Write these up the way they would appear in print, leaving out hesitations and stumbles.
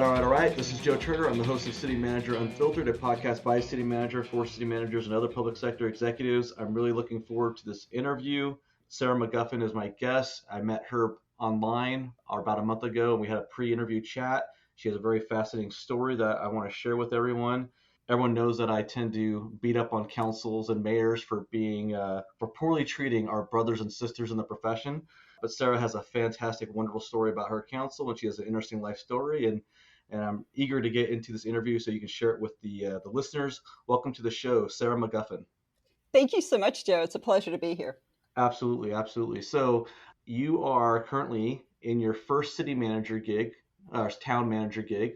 All right. This is Joe Turner. I'm the host of City Manager Unfiltered, a podcast by City Manager for city managers and other public sector executives. I'm really looking forward to this interview. Sara McGuffin is my guest. I met her online about a month ago, and we had a pre-interview chat. She has a very fascinating story that I want to share with everyone. Everyone knows that I tend to beat up on councils and mayors for for poorly treating our brothers and sisters in the profession. But Sara has a fantastic, wonderful story about her council, and she has an interesting life story. And I'm eager to get into this interview so you can share it with the listeners. Welcome to the show, Sara McGuffin. Thank you so much, Joe. It's a pleasure to be here. Absolutely, absolutely. So you are currently in your first town manager gig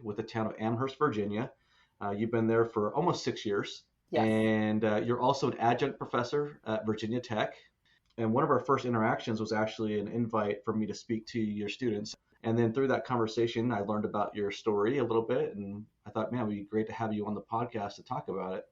with the town of Amherst, Virginia. You've been there for almost 6 years, Yes. and you're also an adjunct professor at Virginia Tech. And one of our first interactions was actually an invite for me to speak to your students. And then through that conversation, I learned about your story a little bit, and I thought, man, it would be great to have you on the podcast to talk about it.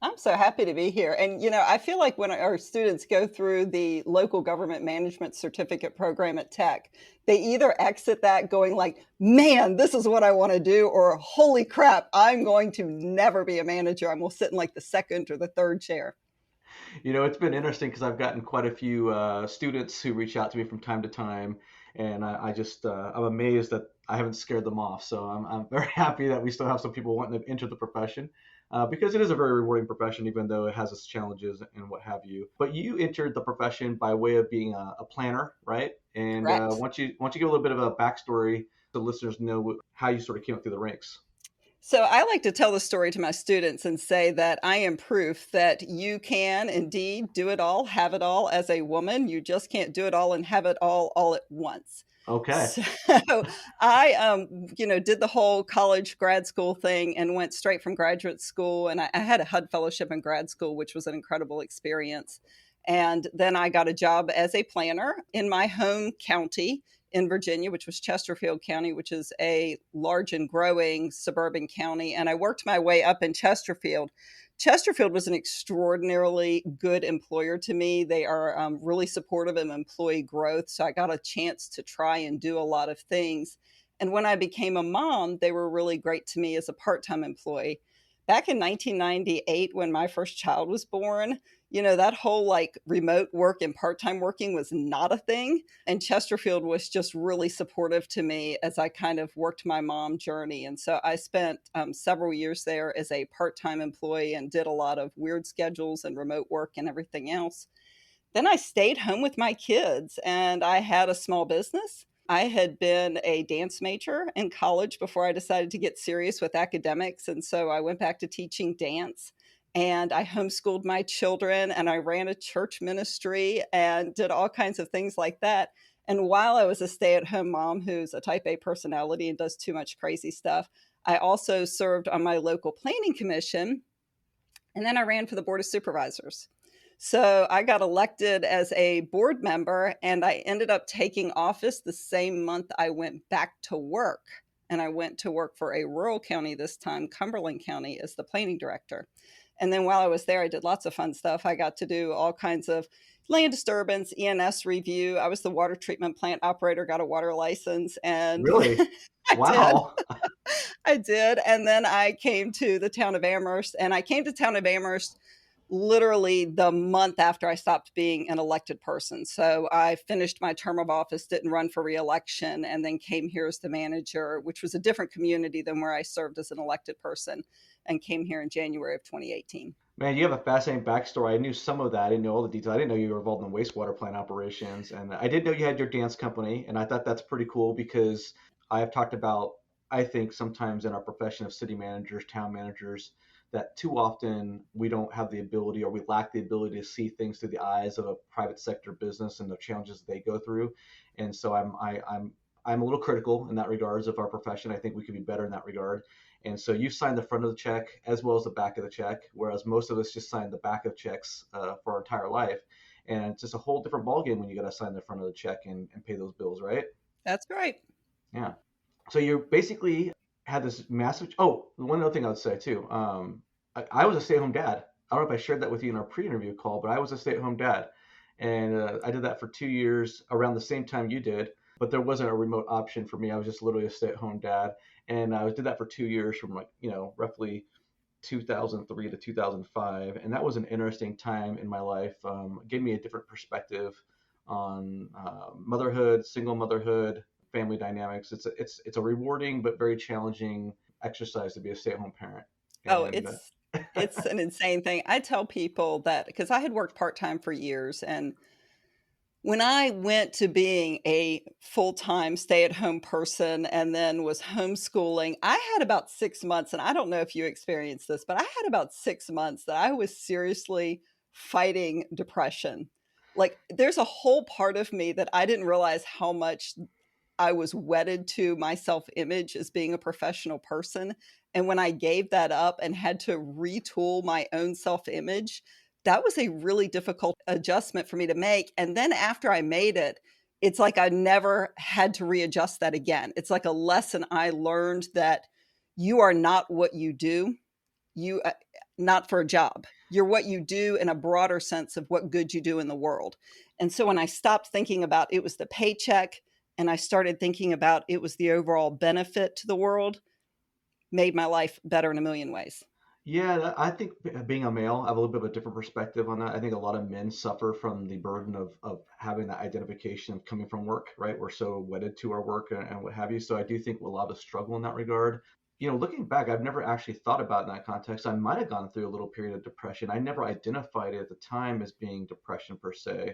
I'm so happy to be here. And, I feel like when our students go through the local government management certificate program at Tech, they either exit that going like, man, this is what I want to do, or holy crap, I'm going to never be a manager. I'm going to sit in like the second or the third chair. It's been interesting because I've gotten quite a few students who reach out to me from time to time, and I'm amazed that I haven't scared them off. So I'm very happy that we still have some people wanting to enter the profession because it is a very rewarding profession, even though it has its challenges and what have you. But you entered the profession by way of being a planner, right? And Correct. why don't you give a little bit of a backstory so listeners know how you sort of came up through the ranks? So I like to tell the story to my students and say that I am proof that you can indeed do it all, have it all as a woman. You just can't do it all and have it all at once. Okay. So I, did the whole college grad school thing and went straight from graduate school. And I had a HUD fellowship in grad school, which was an incredible experience. And then I got a job as a planner in my home county in Virginia, which was Chesterfield County, which is a large and growing suburban county. And I worked my way up in Chesterfield. Chesterfield was an extraordinarily good employer to me. They are really supportive of employee growth. So I got a chance to try and do a lot of things. And when I became a mom, they were really great to me as a part-time employee. Back in 1998, when my first child was born, that whole like remote work and part-time working was not a thing. And Chesterfield was just really supportive to me as I kind of worked my mom journey. And so I spent several years there as a part-time employee and did a lot of weird schedules and remote work and everything else. Then I stayed home with my kids and I had a small business. I had been a dance major in college before I decided to get serious with academics. And so I went back to teaching dance and I homeschooled my children and I ran a church ministry and did all kinds of things like that. And while I was a stay at home mom who's a type A personality and does too much crazy stuff, I also served on my local planning commission. And then I ran for the board of supervisors. So I got elected as a board member and I ended up taking office the same month I went back to work. And I went to work for a rural county this time, Cumberland County, as the planning director. And then while I was there, I did lots of fun stuff. I got to do all kinds of land disturbance, ENS review. I was the water treatment plant operator, got a water license, and Really? I did. Wow. I did. And then I came to the town of Amherst, and I came to town of Amherst literally the month after I stopped being an elected person. So I finished my term of office, didn't run for reelection, and then came here as the manager, which was a different community than where I served as an elected person, and came here in January of 2018. Man, you have a fascinating backstory. I knew some of that. I didn't know all the details. I didn't know you were involved in wastewater plant operations. And I did know you had your dance company. And I thought that's pretty cool because I have talked about, I think sometimes in our profession of city managers, town managers, that too often we don't have the ability or we lack the ability to see things through the eyes of a private sector business and the challenges they go through. And so I'm a little critical in that regards of our profession. I think we could be better in that regard. And so you signed the front of the check as well as the back of the check, whereas most of us just sign the back of checks for our entire life. And it's just a whole different ballgame when you got to sign the front of the check and pay those bills, right? That's right. Yeah. So you basically had this massive. Oh, one other thing I would say too. I was a stay-at-home dad. I don't know if I shared that with you in our pre-interview call, but I was a stay-at-home dad, and I did that for 2 years around the same time you did. But there wasn't a remote option for me. I was just literally a stay-at-home dad. And I did that for 2 years from like, roughly 2003 to 2005. And that was an interesting time in my life. It gave me a different perspective on motherhood, single motherhood, family dynamics. It's a rewarding but very challenging exercise to be a stay-at-home parent. Oh, And it's an insane thing. I tell people that because I had worked part-time for years, and when I went to being a full-time stay-at-home person and then was homeschooling, I had about 6 months, and I don't know if you experienced this, but I had about 6 months that I was seriously fighting depression. Like, there's a whole part of me that I didn't realize how much I was wedded to my self-image as being a professional person, and when I gave that up and had to retool my own self-image, that was a really difficult adjustment for me to make, and then after I made it, it's like I never had to readjust that again. It's like a lesson I learned that you are not what you do, you not for a job. You're what you do in a broader sense of what good you do in the world. And so when I stopped thinking about it was the paycheck and I started thinking about it was the overall benefit to the world, made my life better in a million ways. yeah, I think being a male, I have a little bit of a different perspective on that. I think a lot of men suffer from the burden of having that identification of coming from work, right? We're so wedded to our work and what have you. So I do think a lot of us struggle in that regard. Looking back, I've never actually thought about it in that context. I might have gone through a little period of depression. I never identified it at the time as being depression per se.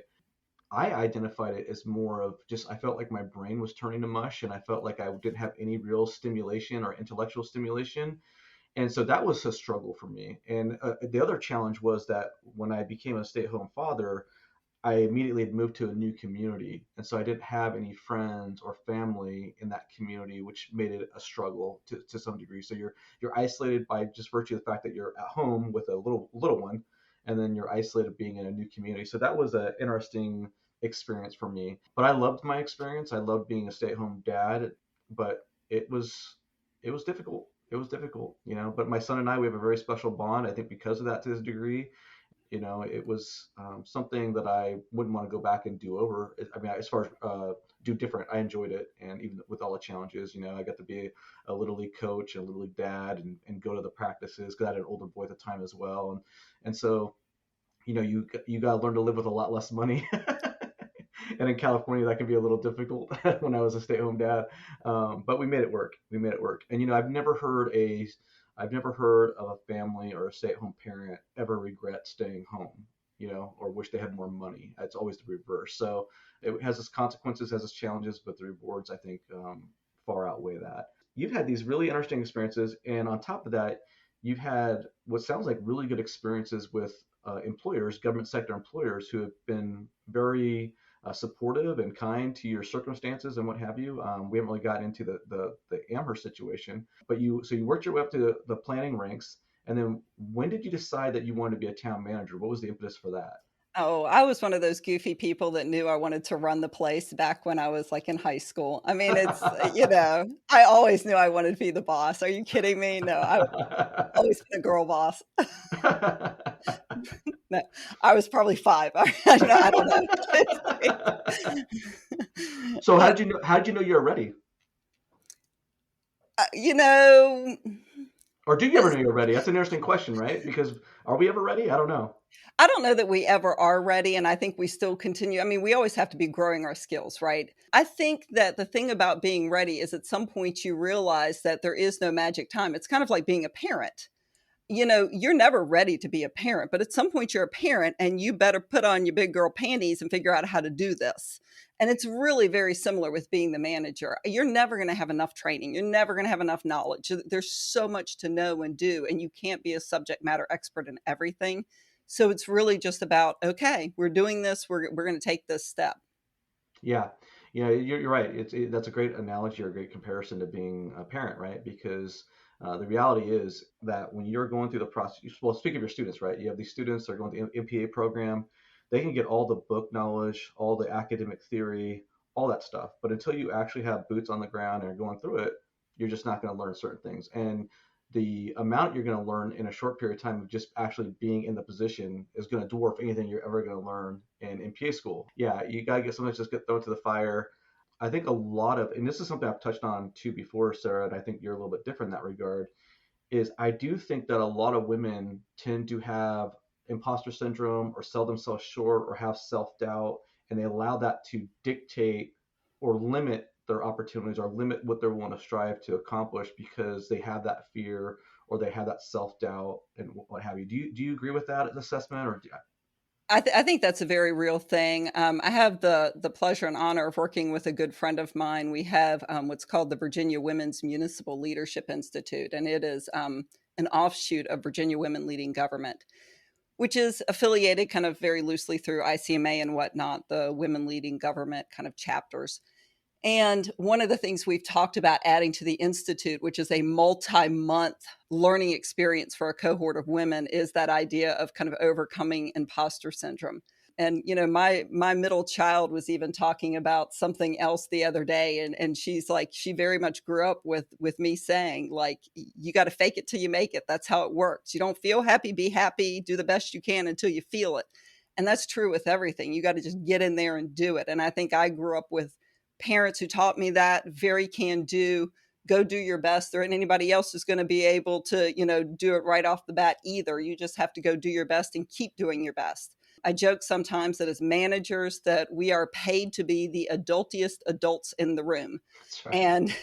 I identified it as more of just I felt like my brain was turning to mush and I felt like I didn't have any real stimulation or intellectual stimulation. And so that was a struggle for me. And the other challenge was that when I became a stay-at-home father, I immediately had moved to a new community, and so I didn't have any friends or family in that community, which made it a struggle to some degree. So you're isolated by just virtue of the fact that you're at home with a little one, and then you're isolated being in a new community. So that was an interesting experience for me. But I loved my experience. I loved being a stay-at-home dad, but it was difficult. It was difficult, But my son and I, we have a very special bond. I think because of that, to this degree, it was something that I wouldn't want to go back and do over. I mean, as far as do different, I enjoyed it, and even with all the challenges, I got to be a little league coach, and a little league dad, and go to the practices because I had an older boy at the time as well, and so you got to learn to live with a lot less money. And in California, that can be a little difficult when I was a stay-at-home dad. But we made it work. We made it work. And I've never heard of a family or a stay-at-home parent ever regret staying home, or wish they had more money. It's always the reverse. So it has its consequences, has its challenges, but the rewards, I think, far outweigh that. You've had these really interesting experiences, and on top of that, you've had what sounds like really good experiences with employers, government sector employers, who have been very supportive and kind to your circumstances and what have you. We haven't really gotten into the Amherst situation, but you worked your way up to the planning ranks, and then when did you decide that you wanted to be a town manager? What was the impetus for that? Oh, I was one of those goofy people that knew I wanted to run the place back when I was like in high school. I mean, I always knew I wanted to be the boss. Are you kidding me? No, I've always been a girl boss. No, I was probably 5. No, I don't know. So Uh, how did you know you were ready? you know, Or do you ever as know you're ready? That's an interesting question, right? Because are we ever ready? I don't know. I don't know that we ever are ready, and I think we still continue. I mean, we always have to be growing our skills, right? I think that the thing about being ready is at some point you realize that there is no magic time. It's kind of like being a parent. You're never ready to be a parent, but at some point you're a parent and you better put on your big girl panties and figure out how to do this. And it's really very similar with being the manager. You're never going to have enough training. You're never going to have enough knowledge. There's so much to know and do, and you can't be a subject matter expert in everything. So it's really just about, okay, we're doing this. We're going to take this step. Yeah, you're right. That's a great analogy or a great comparison to being a parent, right? Because the reality is that when you're going through the process, well, speak of your students, right? You have these students that are going to the MPA program. They can get all the book knowledge, all the academic theory, all that stuff. But until you actually have boots on the ground and are going through it, you're just not going to learn certain things. And the amount you're going to learn in a short period of time of just actually being in the position is going to dwarf anything you're ever going to learn in MPA school. Yeah, you got to get something to just get thrown to the fire. I think a lot of, and this is something I've touched on too before, Sarah, and I think you're a little bit different in that regard, is I do think that a lot of women tend to have imposter syndrome or sell themselves short or have self doubt, and they allow that to dictate or limit their opportunities or limit what they want to strive to accomplish because they have that fear or they have that self doubt and what have you. Do you agree with that assessment or I think that's a very real thing. I have the pleasure and honor of working with a good friend of mine. We have what's called the Virginia Women's Municipal Leadership Institute, and it is an offshoot of Virginia Women Leading Government, which is affiliated kind of very loosely through ICMA and whatnot, the Women Leading Government kind of chapters. And one of the things we've talked about adding to the Institute, which is a multi-month learning experience for a cohort of women, is that idea of kind of overcoming imposter syndrome. And my middle child was even talking about something else the other day, and she's like, she very much grew up with me saying, like, you got to fake it till you make it. That's how it works. You don't feel happy, be happy, do the best you can until you feel it. And that's true with everything. You got to just get in there and do it. And I think I grew up with parents who taught me that, very can do, go do your best. There ain't anybody else who's going to be able to, do it right off the bat either. You just have to go do your best and keep doing your best. I joke sometimes that as managers that we are paid to be the adultiest adults in the room. that's right? And,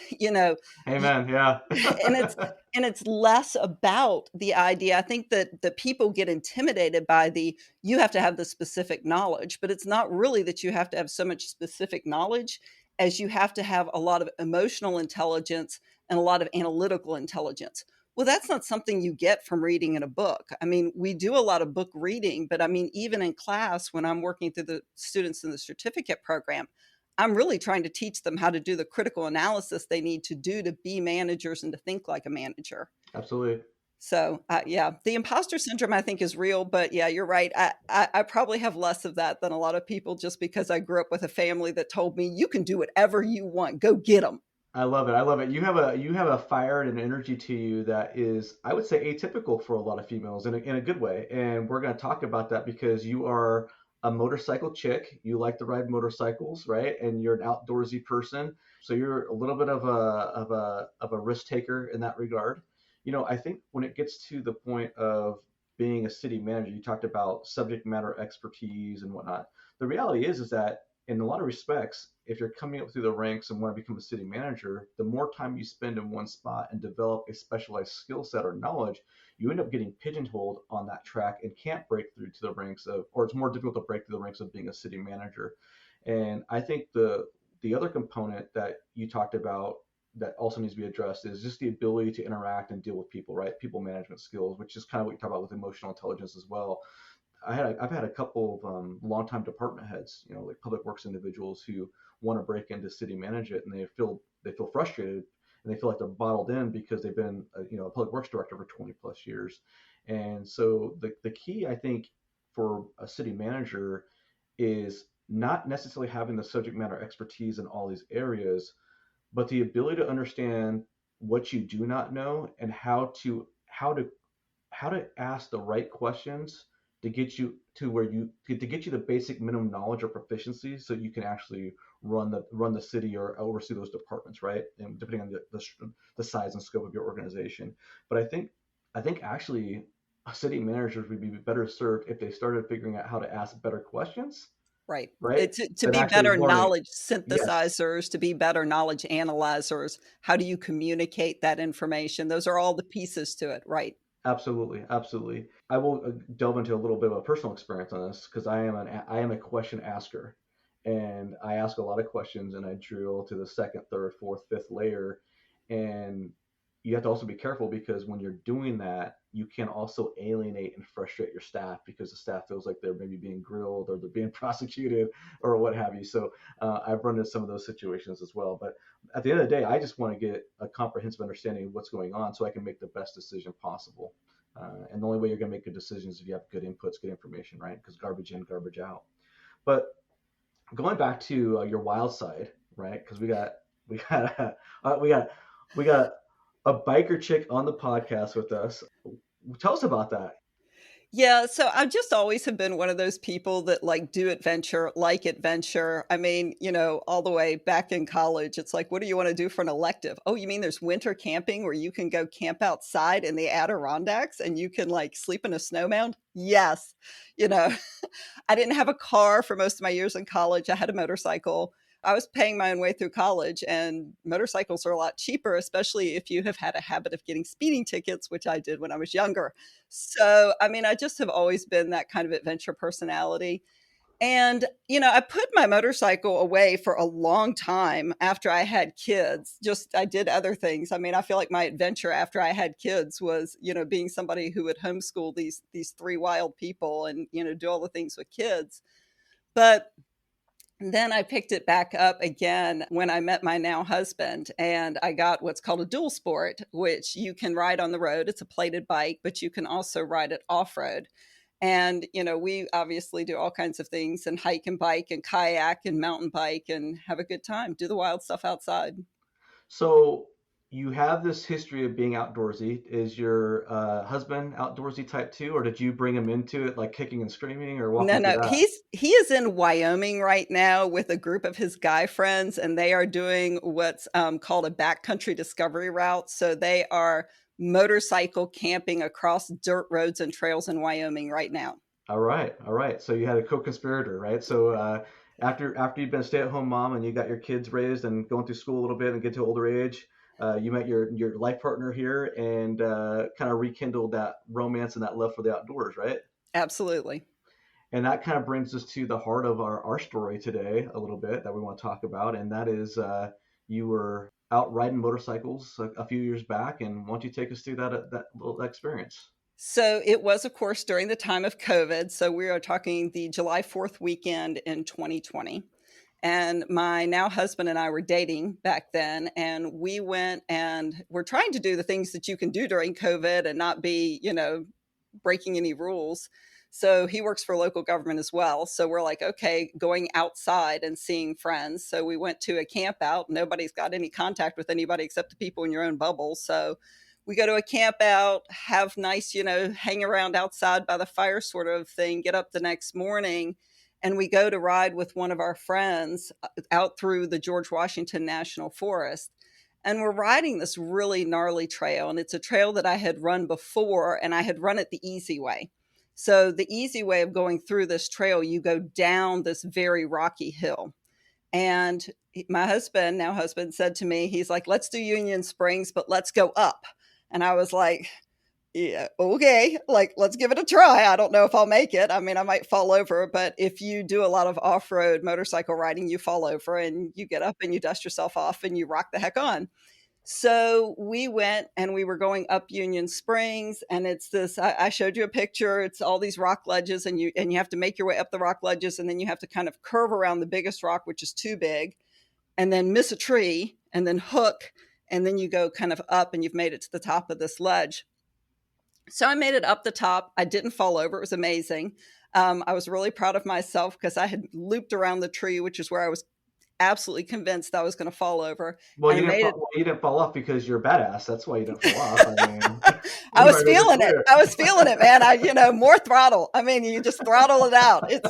Amen. Yeah. and it's less about the idea. I think that the people get intimidated by the, you have to have the specific knowledge, but it's not really that you have to have so much specific knowledge as you have to have a lot of emotional intelligence and a lot of analytical intelligence. Well, that's not something you get from reading in a book. I mean, we do a lot of book reading, but I mean, even in class, when I'm working through the students in the certificate program, I'm really trying to teach them how to do the critical analysis they need to do to be managers and to think like a manager. Absolutely. So, yeah, the imposter syndrome I think is real, but yeah, you're right. I probably have less of that than a lot of people just because I grew up with a family that told me you can do whatever you want, go get them. I love it. I love it. You have a fire and an energy to you that is, I would say, atypical for a lot of females in a good way. And we're going to talk about that because you are a motorcycle chick. You like to ride motorcycles, right? And you're an outdoorsy person. So you're a little bit of a risk taker in that regard. I think when it gets to the point of being a city manager, you talked about subject matter expertise and whatnot. The reality is that in a lot of respects, if you're coming up through the ranks and want to become a city manager, the more time you spend in one spot and develop a specialized skill set or knowledge, you end up getting pigeonholed on that track and can't break through to the ranks of, or it's more difficult to break through the ranks of being a city manager. And I think the other component that you talked about that also needs to be addressed is just the ability to interact and deal with people, right? People management skills, which is kind of what you talk about with emotional intelligence as well. I've had a couple of longtime department heads, like public works individuals who want to break into city management, and they feel frustrated and they feel like they're bottled in because they've been a public works director for 20 plus years. And so the key, I think, for a city manager is not necessarily having the subject matter expertise in all these areas, but the ability to understand what you do not know and how to ask the right questions to get you to where you to get you the basic minimum knowledge or proficiency so you can actually run the city or oversee those departments, right? And depending on the size and scope of your organization. But I think actually city managers would be better served if they started figuring out how to ask better questions, Right. right? To Than be actually better learning. knowledge Yes. synthesizers, to be better knowledge analyzers. How do you communicate that information? Those are all the pieces to it, right? Absolutely, absolutely. I will delve into a little bit of a personal experience on this because I am a question asker, and I ask a lot of questions, and I drill to the second, third, fourth, fifth layer, and you have to also be careful because when you're doing that, you can also alienate and frustrate your staff because the staff feels like they're maybe being grilled or they're being prosecuted or what have you. So I've run into some of those situations as well. But at the end of the day, I just want to get a comprehensive understanding of what's going on so I can make the best decision possible. And the only way you're going to make good decisions is if you have good inputs, good information, right? Because garbage in, garbage out. But going back to your wild side, right? Because we got we got we got a biker chick on the podcast with us. Tell us about that. Yeah, so I just always have been one of those people that like do adventure, like adventure. I mean, all the way back in college, it's like, what do you want to do for an elective? Oh, you mean there's winter camping where you can go camp outside in the Adirondacks and you can like sleep in a snowmound? Yes. You know, I didn't have a car for most of my years in college. I had a motorcycle. I was paying my own way through college, and motorcycles are a lot cheaper, especially if you have had a habit of getting speeding tickets, which I did when I was younger. So, I mean, I just have always been that kind of adventure personality. And, I put my motorcycle away for a long time after I had kids. Just I did other things. I mean, I feel like my adventure after I had kids was, being somebody who would homeschool these three wild people and, do all the things with kids. But then I picked it back up again when I met my now husband, and I got what's called a dual sport, which you can ride on the road. It's a plated bike, but you can also ride it off road. And, we obviously do all kinds of things and hike and bike and kayak and mountain bike and have a good time, do the wild stuff outside. So you have this history of being outdoorsy. Is your husband outdoorsy type too, or did you bring him into it like kicking and screaming, or walk No, me through no, that? he is in Wyoming right now with a group of his guy friends, and they are doing what's called a backcountry discovery route. So they are motorcycle camping across dirt roads and trails in Wyoming right now. All right, all right. So you had a co-conspirator, right? So after you've been a stay-at-home mom and you got your kids raised and going through school a little bit and get to older age, you met your life partner here and kind of rekindled that romance and that love for the outdoors, right? Absolutely. And that kind of brings us to the heart of our story today, a little bit that we want to talk about, and that is you were out riding motorcycles a few years back, and why don't you take us through that little experience? So it was, of course, during the time of COVID. So we are talking the July 4th weekend in 2020. And my now husband and I were dating back then, and we went and we're trying to do the things that you can do during COVID and not be, breaking any rules. So he works for local government as well. So we're like, okay, going outside and seeing friends. So we went to a camp out. Nobody's got any contact with anybody except the people in your own bubble. So we go to a camp out, have nice, hang around outside by the fire sort of thing, get up the next morning, and we go to ride with one of our friends out through the George Washington National Forest. And we're riding this really gnarly trail. And it's a trail that I had run before, and I had run it the easy way. So, the easy way of going through this trail, you go down this very rocky hill. And my husband, now husband, said to me, he's like, let's do Union Springs, but let's go up. And I was like, yeah, okay, like, let's give it a try. I don't know if I'll make it. I mean, I might fall over, but if you do a lot of off-road motorcycle riding, you fall over and you get up and you dust yourself off and you rock the heck on. So we went and we were going up Union Springs, and it's this, I showed you a picture. It's all these rock ledges, and you have to make your way up the rock ledges, and then you have to kind of curve around the biggest rock, which is too big, and then miss a tree and then hook, and then you go kind of up and you've made it to the top of this ledge. So I made it up the top. I didn't fall over. It was amazing. I was really proud of myself because I had looped around the tree, which is where I was absolutely convinced I was going to fall over, Well, and made it. you didn't fall off because you're a badass. That's why you didn't fall off. I mean, I we was might make it feeling it. clear. I was feeling it, man. More throttle. I mean, you just throttle it out. You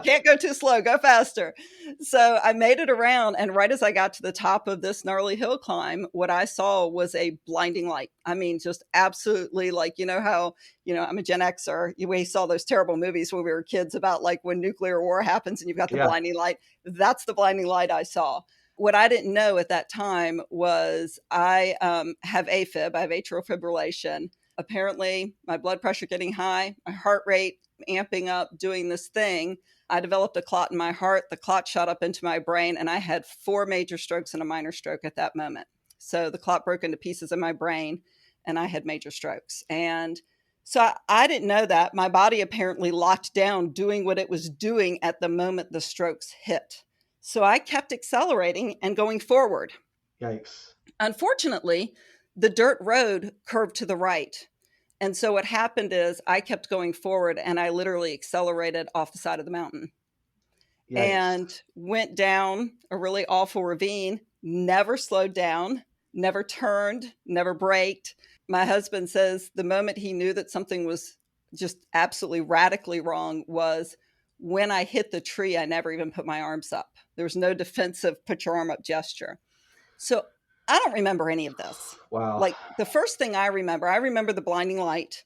can't go too slow, go faster. So I made it around. And right as I got to the top of this gnarly hill climb, what I saw was a blinding light. I mean, just absolutely, like, how, I'm a Gen Xer. We saw those terrible movies when we were kids about like when nuclear war happens and you've got the Yeah, blinding light. That's the blinding light I saw. What I didn't know at that time was I have AFib, I have atrial fibrillation. Apparently, my blood pressure getting high, my heart rate amping up, doing this thing. I developed a clot in my heart. The clot shot up into my brain, and I had 4 major strokes and a minor stroke at that moment. So the clot broke into pieces in my brain, and I had major strokes. And so I didn't know that. My body apparently locked down doing what it was doing at the moment the strokes hit. So I kept accelerating and going forward. yikes. Unfortunately, the dirt road curved to the right. And so what happened is I kept going forward and I literally accelerated off the side of the mountain Yikes. and went down a really awful ravine, never slowed down, never turned, never braked. My husband says the moment he knew that something was just absolutely radically wrong was when I hit the tree, I never even put my arms up. There was no defensive put your arm up gesture. So I don't remember any of this. Wow. Like the first thing I remember the blinding light.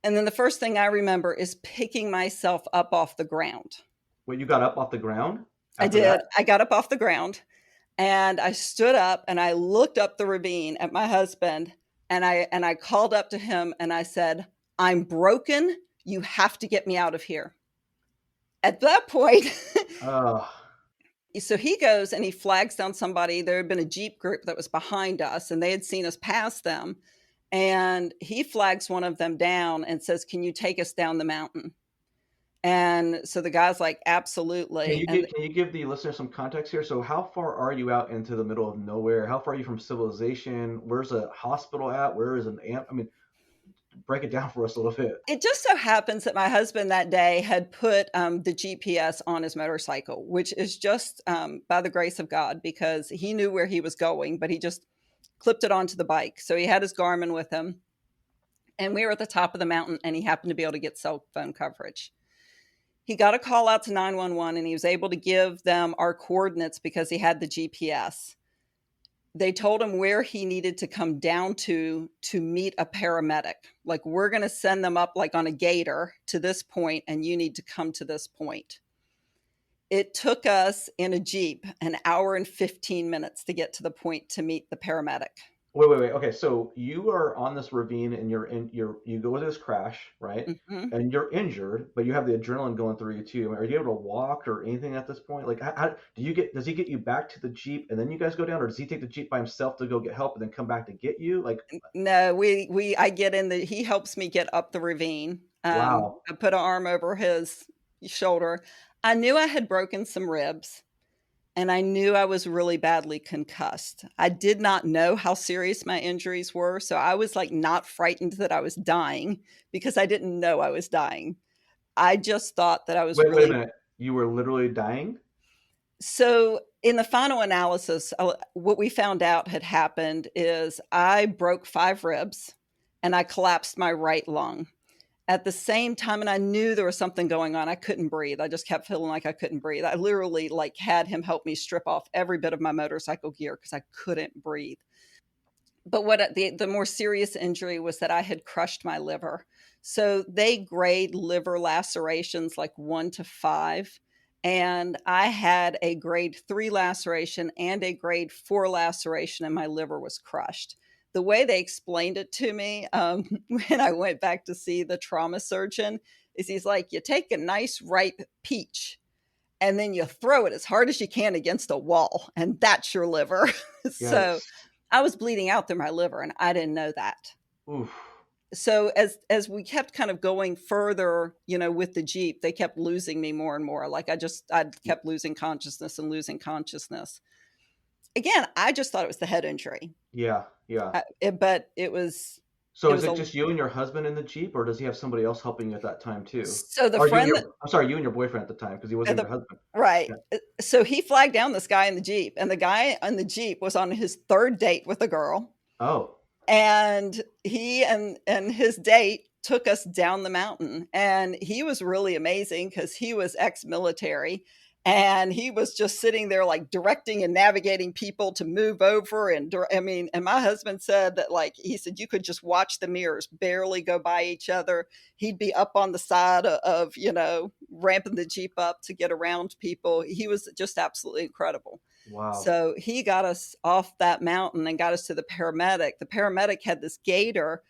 And then the first thing I remember is picking myself up off the ground. Wait, you got up off the ground I after did. that? I got up off the ground and I stood up and I looked up the ravine at my husband and I called up to him and I said, "I'm broken. You have to get me out of here." At that point, Oh, so he goes and he flags down somebody. There had been a Jeep group that was behind us and they had seen us pass them. And he flags one of them down and says, "Can you take us down the mountain?" And so the guy's like, can "Absolutely." you And give the listener some context here? So how far are you out into the middle of nowhere? How far are you from civilization? Where's a hospital at? Where is an amp? I mean, break it down for us a little bit. it just so happens that my husband that day had put the GPS on his motorcycle, which is just by the grace of God, because he knew where he was going, but he just clipped it onto the bike. So he had his Garmin with him. And we were at the top of the mountain, and he happened to be able to get cell phone coverage. He got a call out to 911, and he was able to give them our coordinates because he had the GPS. They told him where he needed to come down to meet a paramedic. Like, we're going to send them up like on a gator to this point, and you need to come to this point. It took us in a Jeep an hour and 15 minutes to get to the point to meet the paramedic. Wait. Okay, so you are on this ravine and you go to this crash, right? Mm-hmm. And you're injured, but you have the adrenaline going through you too. I mean, are you able to walk or anything at this point? Like, how do you get? Does he get you back to the Jeep and then you guys go down, or does he take the Jeep by himself to go get help and then come back to get you? Like, No, I get in the, he helps me get up the ravine. wow. I put an arm over his shoulder. I knew I had broken some ribs and I knew I was really badly concussed. I did not know how serious my injuries were. So I was like not frightened that I was dying because I didn't know I was dying. I just thought that I was Wait a really. minute. You were literally dying? So in the final analysis, what we found out had happened is I broke 5 ribs and I collapsed my right lung at the same time, and I knew there was something going on. I couldn't breathe. I just kept feeling like I couldn't breathe. I literally like had him help me strip off every bit of my motorcycle gear because I couldn't breathe. But what the more serious injury was that I had crushed my liver. So they grade liver lacerations like 1 to 5. And I had a grade 3 laceration and a grade 4 laceration, and my liver was crushed. The way they explained it to me when I went back to see the trauma surgeon is he's like, you take a nice ripe peach and then you throw it as hard as you can against a wall, and that's your liver. So Yikes. I was bleeding out through my liver, and I didn't know that. Oof. So as we kept kind of going further, with the Jeep, they kept losing me more and more. Like I kept losing consciousness and losing consciousness. Again, I just thought it was the head injury, Yeah, yeah. but it was So it is was it a. just you and your husband in the Jeep, or does he have somebody else helping you at that time too? So the Or you and friend your, that I'm sorry, you and your boyfriend at the time because he wasn't the your husband. right, Yeah. so he flagged down this guy in the Jeep, and the guy on the Jeep was on his third date with a girl. Oh, And he and his date took us down the mountain, and he was really amazing because he was ex-military, and he was just sitting there like directing and navigating people to move over. And I mean, and my husband said that, like, he said you could just watch the mirrors barely go by each other. He'd be up on the side of ramping the Jeep up to get around people. He was just absolutely incredible. wow. So he got us off that mountain and got us to the paramedic. The paramedic had this gator,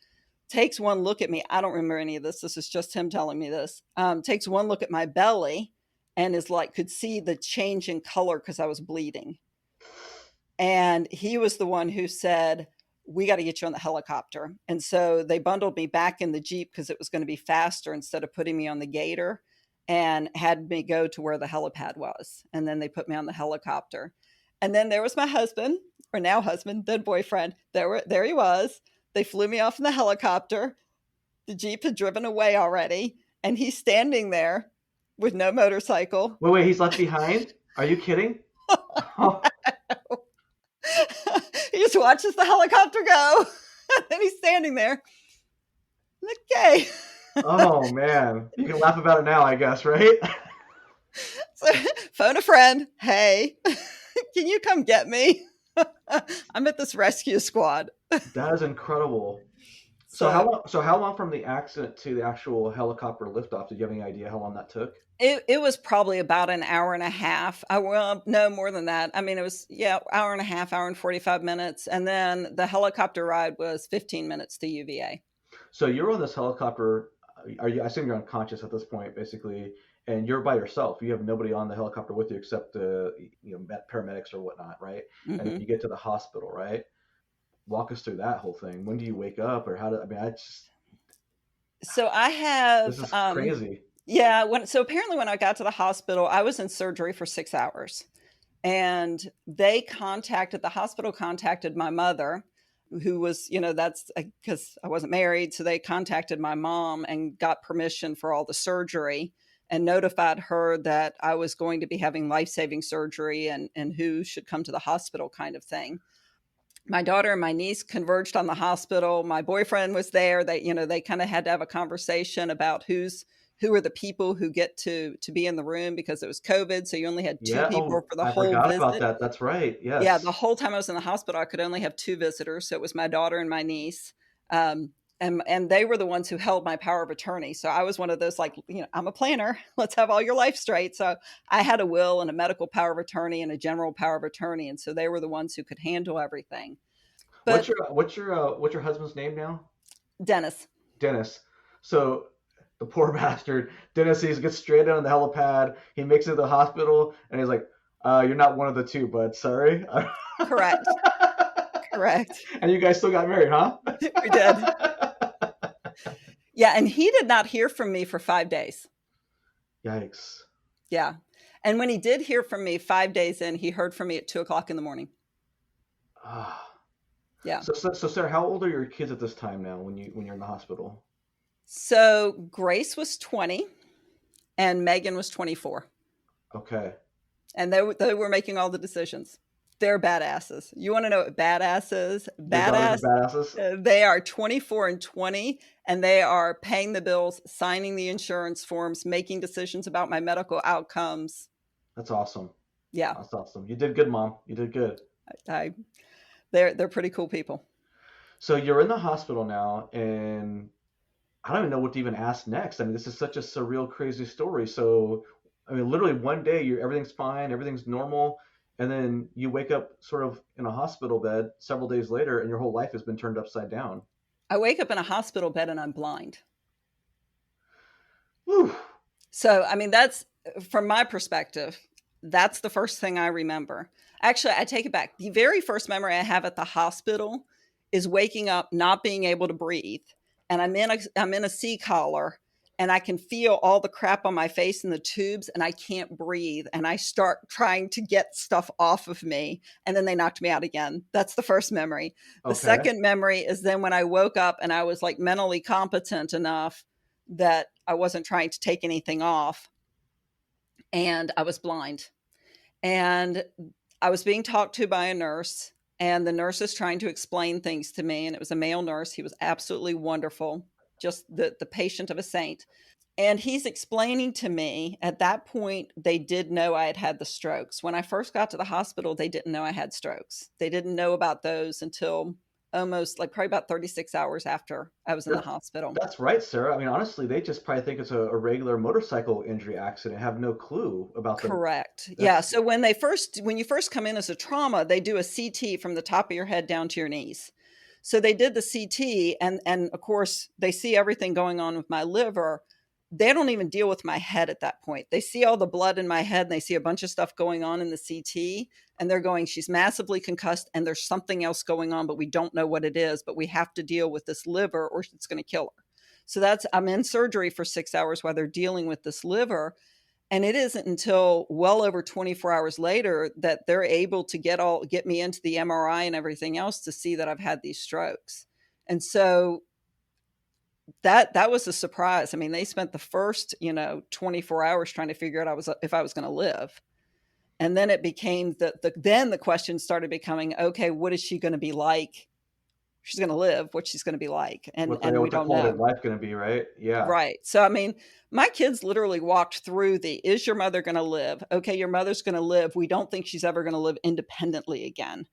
takes one look at me. I don't remember any of this. This is just him telling me this. Takes one look at my belly and is like, could see the change in color because I was bleeding. And he was the one who said, we got to get you on the helicopter. And so they bundled me back in the Jeep because it was going to be faster instead of putting me on the gator, and had me go to where the helipad was. And then they put me on the helicopter. And then there was my husband, or now husband, then boyfriend. There he was. They flew me off in the helicopter. The Jeep had driven away already. And he's standing there with no motorcycle. Wait, he's left behind? Are you kidding? He just watches the helicopter go. And he's standing there. Okay. Oh man, you can laugh about it now, I guess, right? So, phone a friend. Hey, can you come get me? I'm at this rescue squad. That is incredible. So So how long from the accident to the actual helicopter liftoff? Did you have any idea how long that took? it was probably about an hour and a half. I will no more than that. I mean, it was yeah, hour and a half, hour and 45 minutes, and then the helicopter ride was 15 minutes to UVA. So you're on this helicopter. Are you? I assume you're unconscious at this point, basically, and you're by yourself. You have nobody on the helicopter with you except paramedics or whatnot, right? And then Hmm. you get to the hospital, right? Walk us through that whole thing. When do you wake up, or how do? I mean, I just So I this have is crazy. yeah, so apparently when I got to the hospital, I was in surgery for 6 hours. And the hospital contacted my mother, who was, that's because I wasn't married. So they contacted my mom and got permission for all the surgery and notified her that I was going to be having life saving surgery and who should come to the hospital kind of thing. My daughter and my niece converged on the hospital. My boyfriend was there. They kind of had to have a conversation about who are the people who get to be in the room because it was COVID. So you only had two Yeah. people Oh, for the I whole forgot about visit. that. That's right. Yeah, the Yes. whole time I was in the hospital, I could only have two visitors. So it was my daughter and my niece. Um, and they were the ones who held my power of attorney. So I was one of those, like, I'm a planner. Let's have all your life straight. So I had a will and a medical power of attorney and a general power of attorney. And so they were the ones who could handle everything. What's But your husband's name now? Dennis, Dennis. So the poor bastard, Dennis, he gets straight on the helipad. He makes it to the hospital, and he's like, "You're not one of the two, bud. Sorry." correct, correct. And you guys still got married, huh? We did. Yeah, and he did not hear from me for 5 days. Yikes. Yeah. And when he did hear from me 5 days in, he heard from me at 2 o'clock in the morning. Ah. Yeah. So Sarah, how old are your kids at this time now when you're in the hospital? So Grace was 20 and Megan was 24. Okay. And they were making all the decisions. They're badasses. You want to know what badass is? Your daughters are Badass. badasses. They are 24 and 20, and they are paying the bills, signing the insurance forms, making decisions about my medical outcomes. That's awesome. Yeah, That's awesome. You did good, Mom. You did good. I, they're pretty cool people. So you're in the hospital now, and I don't even know what to even ask next. I mean, this is such a surreal, crazy story. So, I mean, literally one day everything's fine, everything's normal, and then you wake up sort of in a hospital bed several days later, and your whole life has been turned upside down. I wake up in a hospital bed and I'm blind. Whew. So, I mean, that's from my perspective, that's the first thing I remember. Actually, I take it back. The very first memory I have at the hospital is waking up not being able to breathe. And I'm in a C collar and I can feel all the crap on my face in the tubes and I can't breathe. And I start trying to get stuff off of me. And then they knocked me out again. That's the first memory. The Okay. second memory is then when I woke up and I was like mentally competent enough that I wasn't trying to take anything off and I was blind. And I was being talked to by a nurse, and the nurse is trying to explain things to me. And it was a male nurse. He was absolutely wonderful, just the patient of a saint. And he's explaining to me at that point, they did know I had had the strokes. When I first got to the hospital, they didn't know I had strokes. They didn't know about those until almost like probably about 36 hours after I was in the That, hospital. that's right, Sarah. I mean, honestly, they just probably think it's a regular motorcycle injury accident, have no clue about the. Correct. Yeah. That's So when you first come in as a trauma, they do a CT from the top of your head down to your knees. So they did the CT and of course they see everything going on with my liver. They don't even deal with my head at that point. They see all the blood in my head and they see a bunch of stuff going on in the CT and they're going, she's massively concussed and there's something else going on, but we don't know what it is, but we have to deal with this liver or it's going to kill her. So I'm in surgery for 6 hours while they're dealing with this liver. And it isn't until well over 24 hours later that they're able to get me into the MRI and everything else to see that I've had these strokes. And so that was a surprise. I mean, they spent the first, 24 hours trying to figure out if I was going to live. And then it became then the question started becoming, okay, what is she going to be like she's going to live, what she's going to be like, What they and we what the don't quality of know. life going to be, right? Yeah. Right. So I mean, my kids literally walked through the is your mother going to live? Okay, your mother's going to live. We don't think she's ever going to live independently again.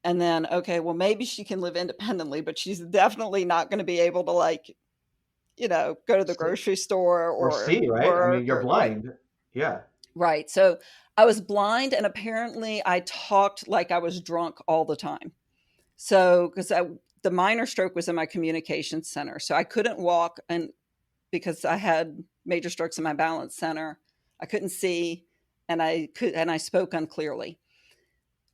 And then okay, well maybe she can live independently, but she's definitely not going to be able to like, go to the See, grocery store or or see, right? I mean, work you're or right. blind. Yeah. Right. So I was blind and apparently I talked like I was drunk all the time. So because the minor stroke was in my communication center, so I couldn't walk, and because I had major strokes in my balance center, I couldn't see, and I spoke unclearly.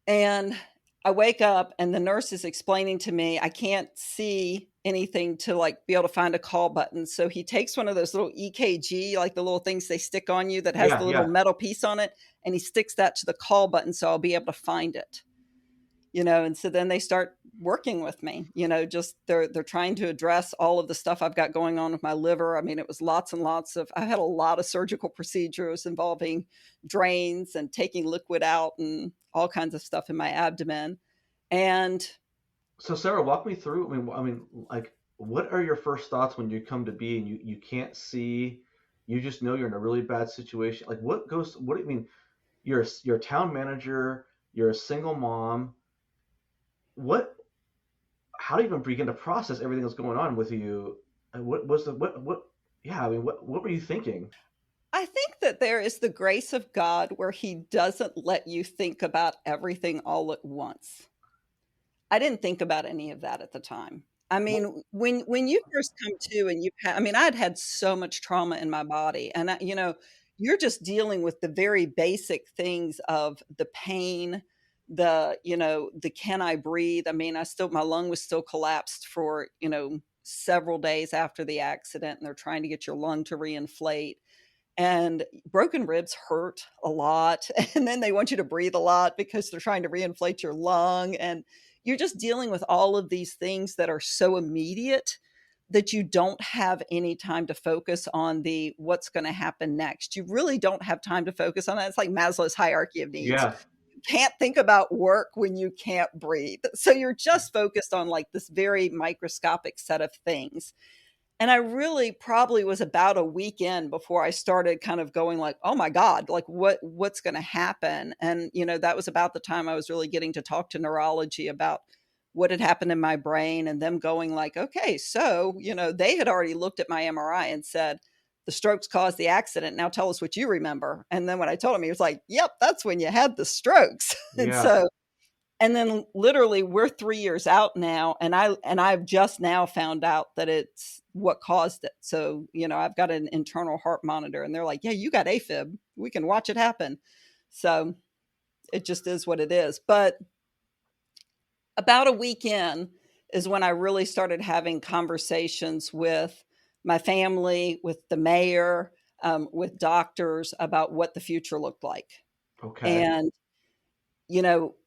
And I wake up and the nurse is explaining to me I can't see anything to like be able to find a call button. So he takes one of those little EKG, like the little things they stick on you that has Yeah. the little Yeah. metal piece on it, and he sticks that to the call button so I'll be able to find it. And so then they start working with me, just they're trying to address all of the stuff I've got going on with my liver. I mean, it was lots and lots of I had a lot of surgical procedures involving drains and taking liquid out and all kinds of stuff in my abdomen. And So Sarah, walk me through. I mean, like, what are your first thoughts when you come to be and you can't see, you just know you're in a really bad situation. Like, what goes? What do you mean? You're a town manager. You're a single mom. What? How do you even begin to process everything that's going on with you? And what was the what? Yeah, I mean, what were you thinking? I think that there is the grace of God where he doesn't let you think about everything all at once. I didn't think about any of that at the time. I Well, mean, when you first come to and I mean, I'd had so much trauma in my body, and you're just dealing with the very basic things of the pain, the can I breathe? I mean, my lung was still collapsed for, several days after the accident, and they're trying to get your lung to reinflate. And broken ribs hurt a lot, and then they want you to breathe a lot because they're trying to reinflate your lung, and you're just dealing with all of these things that are so immediate that you don't have any time to focus on the what's going to happen next. You really don't have time to focus on that. It's like Maslow's hierarchy of needs. yeah. You can't think about work when you can't breathe. So you're just focused on like this very microscopic set of things. And I really probably was about a weekend before I started kind of going like, "Oh my god, like what's going to happen?" And that was about the time I was really getting to talk to neurology about what had happened in my brain, and them going like, "Okay, so, they had already looked at my MRI and said, the strokes caused the accident. Now tell us what you remember." And then when I told him, he was like, "Yep, that's when you had the strokes." And Yeah. so and then literally we're 3 years out now, and I've just now found out that it's what caused it. So, I've got an internal heart monitor, and they're like, "Yeah, you got AFib. We can watch it happen." So, it just is what it is. But about a weekend is when I really started having conversations with my family, with the mayor, with doctors about what the future looked like. Okay. And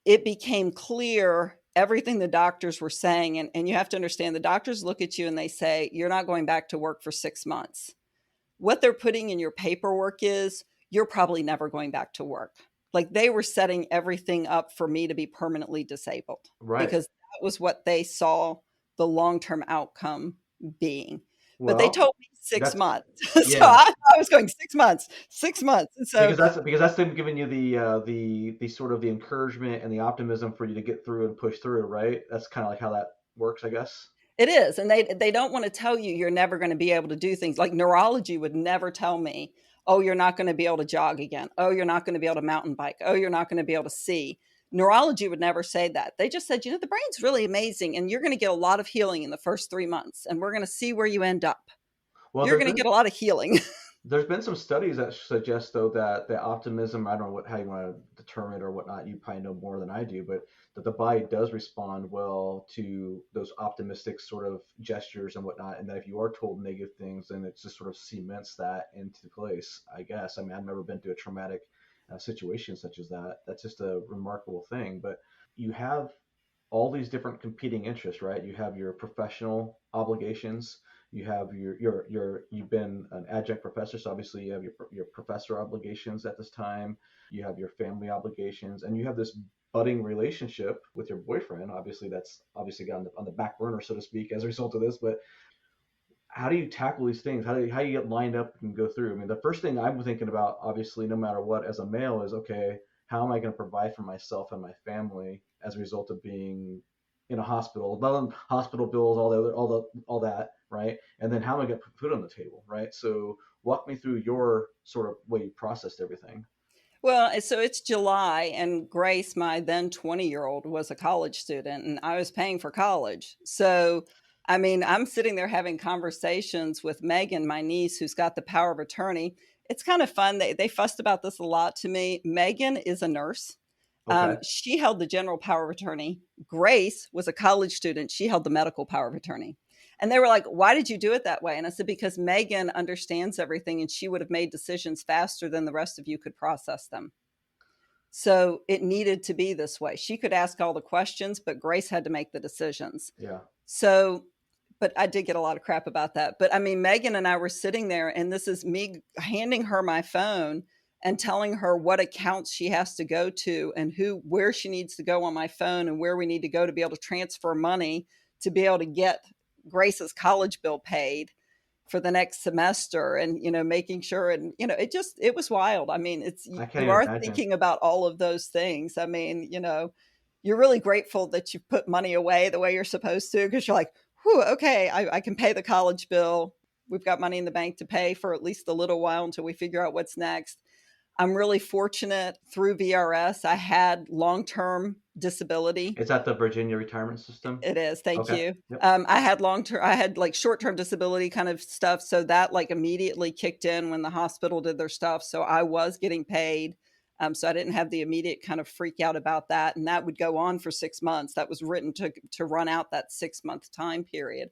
it became clear everything the doctors were saying. And you have to understand the doctors look at you and they say, "You're not going back to work for 6 months." What they're putting in your paperwork is, "You're probably never going back to work." Like they were setting everything up for me to be permanently disabled Right. because that was what they saw the long term outcome being. But they Well, told me six that's months. So yeah. I was going 6 months, 6 months. And so Because that's them giving you the sort of the encouragement and the optimism for you to get through and push through, right? That's kind of like how that works, I guess. it is, and they don't wanna tell you you're never gonna be able to do things. Like, neurology would never tell me, "Oh, you're not gonna be able to jog again. Oh, you're not gonna be able to mountain bike. Oh, you're not gonna be able to see." Neurology would never say that. They just said, "The brain's really amazing, and you're gonna get a lot of healing in the first 3 months, and we're gonna see where you end up. Well, You're gonna get a lot of healing." there's been some studies that suggest though that the optimism, I don't know how you want to determine it or whatnot, you probably know more than I do, but that the body does respond well to those optimistic sort of gestures and whatnot, and that if you are told negative things, then it just sort of cements that into place, I guess. I mean, I've never been through a traumatic situation such as that. That's just a remarkable thing. But you have all these different competing interests, right? You have your professional obligations, you have you've been an adjunct professor, so obviously you have your professor obligations at this time. You have your family obligations, and you have this budding relationship with your boyfriend. Obviously, that's obviously got on the back burner, so to speak, as a result of this. But how do you tackle these things? How do you get lined up and go through? I mean, the first thing I'm thinking about, obviously, no matter what, as a male, is okay, how am I going to provide for myself and my family as a result of being in a hospital, hospital bills, all that, right? And then how am I going to put food on the table, right? So walk me through your sort of way you processed everything. Well, so it's July, and Grace, my then 20-year-old, was a college student, and I was paying for college. So, I mean, I'm sitting there having conversations with Megan, my niece, who's got the power of attorney. It's kind of fun. They fussed about this a lot to me. Megan is a nurse. Okay. She held the general power of attorney. Grace was a college student. She held the medical power of attorney. And they were like, why did you do it that way? And I said, because Megan understands everything and she would have made decisions faster than the rest of you could process them. So it needed to be this way. She could ask all the questions, but Grace had to make the decisions. Yeah. So, but I did get a lot of crap about that. But I mean, Megan and I were sitting there, and this is me handing her my phone and telling her what accounts she has to go to and where she needs to go on my phone and where we need to go to be able to transfer money to be able to get Grace's college bill paid for the next semester, and making sure, and it was wild. I mean, it's I can't you even are imagine. thinking about all of those things. I mean, you're really grateful that you put money away the way you're supposed to, because you're like, whew, okay, I can pay the college bill. We've got money in the bank to pay for at least a little while until we figure out what's next. I'm really fortunate through VRS. I had long-term disability. Is that the Virginia retirement system? It is. Thank Okay. you. Yep. I had I had like short-term disability kind of stuff. So that like immediately kicked in when the hospital did their stuff. So I was getting paid. So I didn't have the immediate kind of freak out about that. And that would go on for 6 months. That was written to run out that 6 month time period.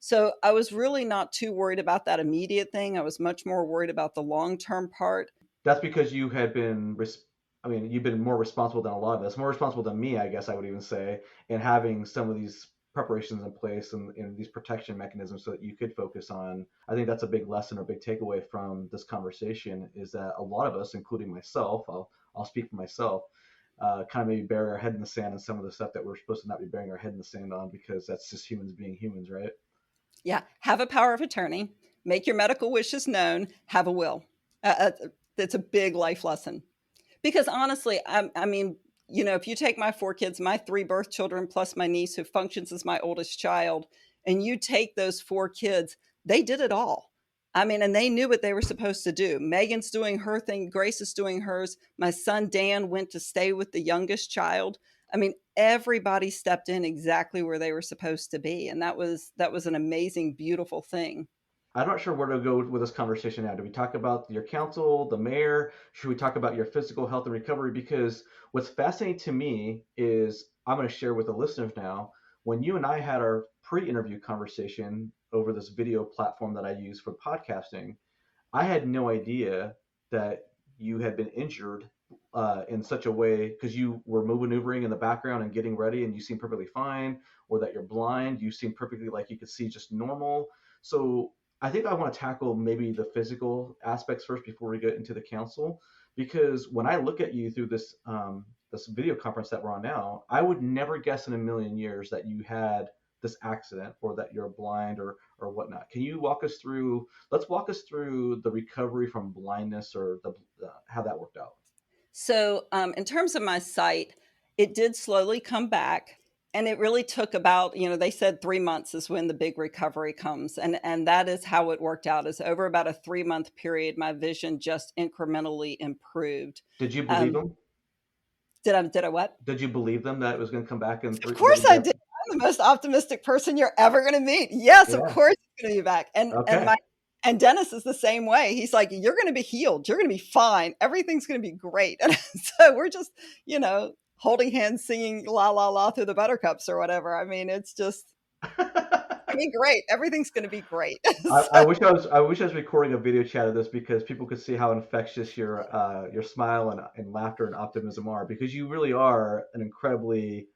So I was really not too worried about that immediate thing. I was much more worried about the long-term part. That's because you had been, I mean, you've been more responsible than a lot of us, more responsible than me, I guess I would even say, in having some of these preparations in place and these protection mechanisms so that you could focus on. I think that's a big lesson or big takeaway from this conversation is that a lot of us, including myself, I'll speak for myself, kind of maybe bury our head in the sand on some of the stuff that we're supposed to not be burying our head in the sand on because that's just humans being humans, right? Yeah, have a power of attorney, make your medical wishes known, have a will. That's a big life lesson. Because honestly, I mean, if you take my 4 kids, my 3 birth children, plus my niece who functions as my oldest child, and you take those 4 kids, they did it all. I mean, and they knew what they were supposed to do. Megan's doing her thing, Grace is doing hers. My son Dan went to stay with the youngest child. I mean, everybody stepped in exactly where they were supposed to be, and that was an amazing, beautiful thing. I'm not sure where to go with this conversation now. Do we talk about your council, the mayor? Should we talk about your physical health and recovery? Because what's fascinating to me is I'm going to share with the listeners now. When you and I had our pre-interview conversation over this video platform that I use for podcasting, I had no idea that you had been injured in such a way because you were maneuvering in the background and getting ready, and you seemed perfectly fine, or that you're blind. You seem perfectly like you could see just normal. So I think I want to tackle maybe the physical aspects first before we get into the council, because when I look at you through this video conference that we're on now, I would never guess in a million years that you had this accident or that you're blind or whatnot. Can you walk us through? Let's walk us through the recovery from blindness or the how that worked out. So, in terms of my sight, it did slowly come back. And it really took about, they said 3 months is when the big recovery comes. And that is how it worked out, is over about a 3 month period, my vision just incrementally improved. Did you believe Um, them? did I what? Did you believe them that it was going to come back in Of three? course I did. I'm the most optimistic person you're ever going to meet. Yes, of Yeah. course it's going to be back. Okay. And Dennis is the same way. He's like, you're going to be healed. You're going to be fine. Everything's going to be great. And so we're just, holding hands, singing la la la through the buttercups or whatever. I mean, it's just, I mean, great. Everything's going to be great. I So, wish I was recording a video chat of this because people could see how infectious your smile and laughter and optimism are, because you really are an incredibly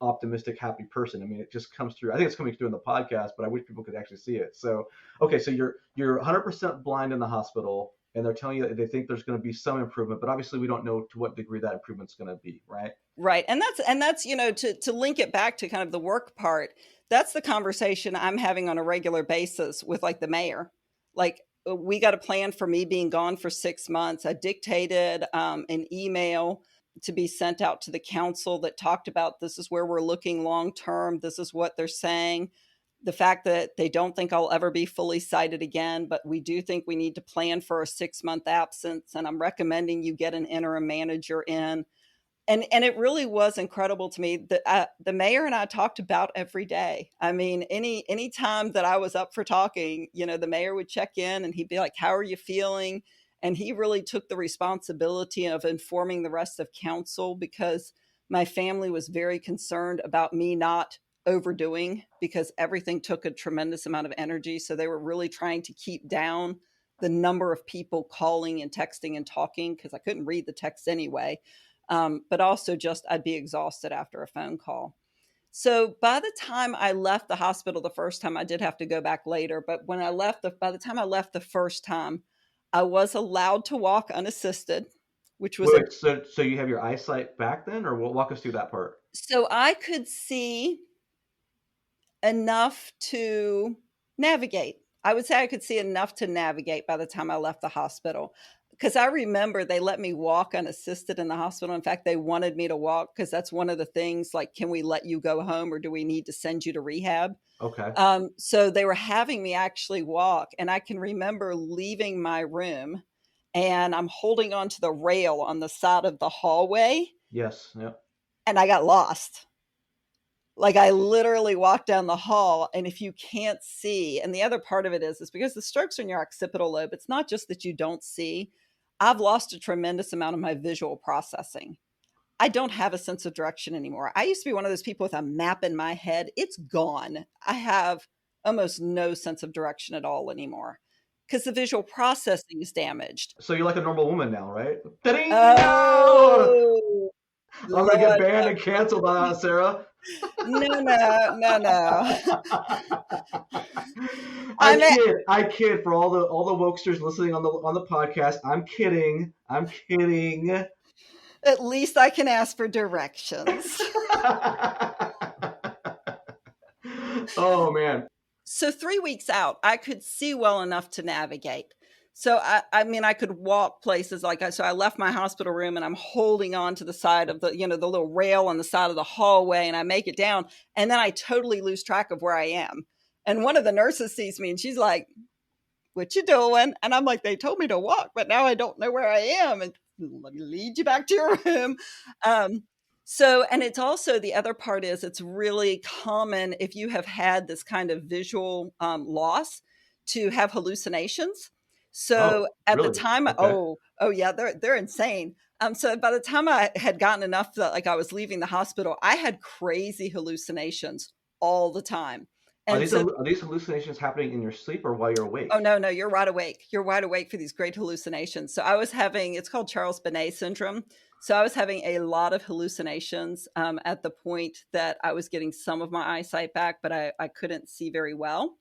optimistic, happy person. I mean, it just comes through. I think it's coming through in the podcast, but I wish people could actually see it. So, okay, so you're 100% blind in the hospital. and they're telling you that they think there's going to be some improvement, but obviously we don't know to what degree that improvement's going to be, right? Right. And that's, to link it back to kind of the work part, that's the conversation I'm having on a regular basis with like the mayor. Like we got a plan for me being gone for 6 months. I dictated an email to be sent out to the council that talked about this is where we're looking long term. This is what they're saying. The fact that they don't think I'll ever be fully sighted again, but we do think we need to plan for a 6 month absence. And I'm recommending you get an interim manager in. And it really was incredible to me that the mayor and I talked about every day. I mean, any time that I was up for talking, the mayor would check in and he'd be like, "How are you feeling?" And he really took the responsibility of informing the rest of council because my family was very concerned about me not overdoing because everything took a tremendous amount of energy. So they were really trying to keep down the number of people calling and texting and talking because I couldn't read the text anyway. But also just I'd be exhausted after a phone call. So by the time I left the hospital the first time, I did have to go back later. But when I left, by the time I left the first time, I was allowed to walk unassisted, which was Wait, a wait, so you have your eyesight back then, or walk us through that part? so I could see enough to navigate. I would say I could see enough to navigate by the time I left the hospital. Because I remember they let me walk unassisted in the hospital. In fact, they wanted me to walk because that's one of the things like, can we let you go home or do we need to send you to rehab? Okay. So they were having me actually walk. And I can remember leaving my room and I'm holding onto the rail on the side of the hallway Yes. Yep. and I got lost. Like I literally walked down the hall, and if you can't see, and the other part of it is because the strokes are in your occipital lobe, it's not just that you don't see. I've lost a tremendous amount of my visual processing. I don't have a sense of direction anymore. I used to be one of those people with a map in my head. It's gone. I have almost no sense of direction at all anymore because the visual processing is damaged. So you're like a normal woman now, right? Ta-ding! No! Oh, I'm gonna get Lord. banned and canceled by that, Sarah. No, no, no, no. I I mean, kid. I kid for all the wokesters listening on the podcast. I'm kidding. I'm kidding. at least I can ask for directions. Oh man. So 3 weeks out, I could see well enough to navigate. So I mean, I could walk places so I left my hospital room and I'm holding on to the side of the little rail on the side of the hallway and I make it down and then I totally lose track of where I am. And one of the nurses sees me and she's like, "What you doing?" And I'm like, "They told me to walk, but now I don't know where I am." And let me lead you back to your room. Um, and it's also the other part is it's really common if you have had this kind of visual loss to have hallucinations. So Oh, at the really? time, Okay. oh yeah, they're insane. So by the time I had gotten enough that like I was leaving the hospital, I had crazy hallucinations all the time. Are And these so are these hallucinations happening in your sleep or while you're Oh, awake? no, no, you're wide awake. You're wide awake for these great hallucinations. So I was having, it's called Charles Bonnet syndrome. So I was having a lot of hallucinations at the point that I was getting some of my eyesight back, but I couldn't see very well.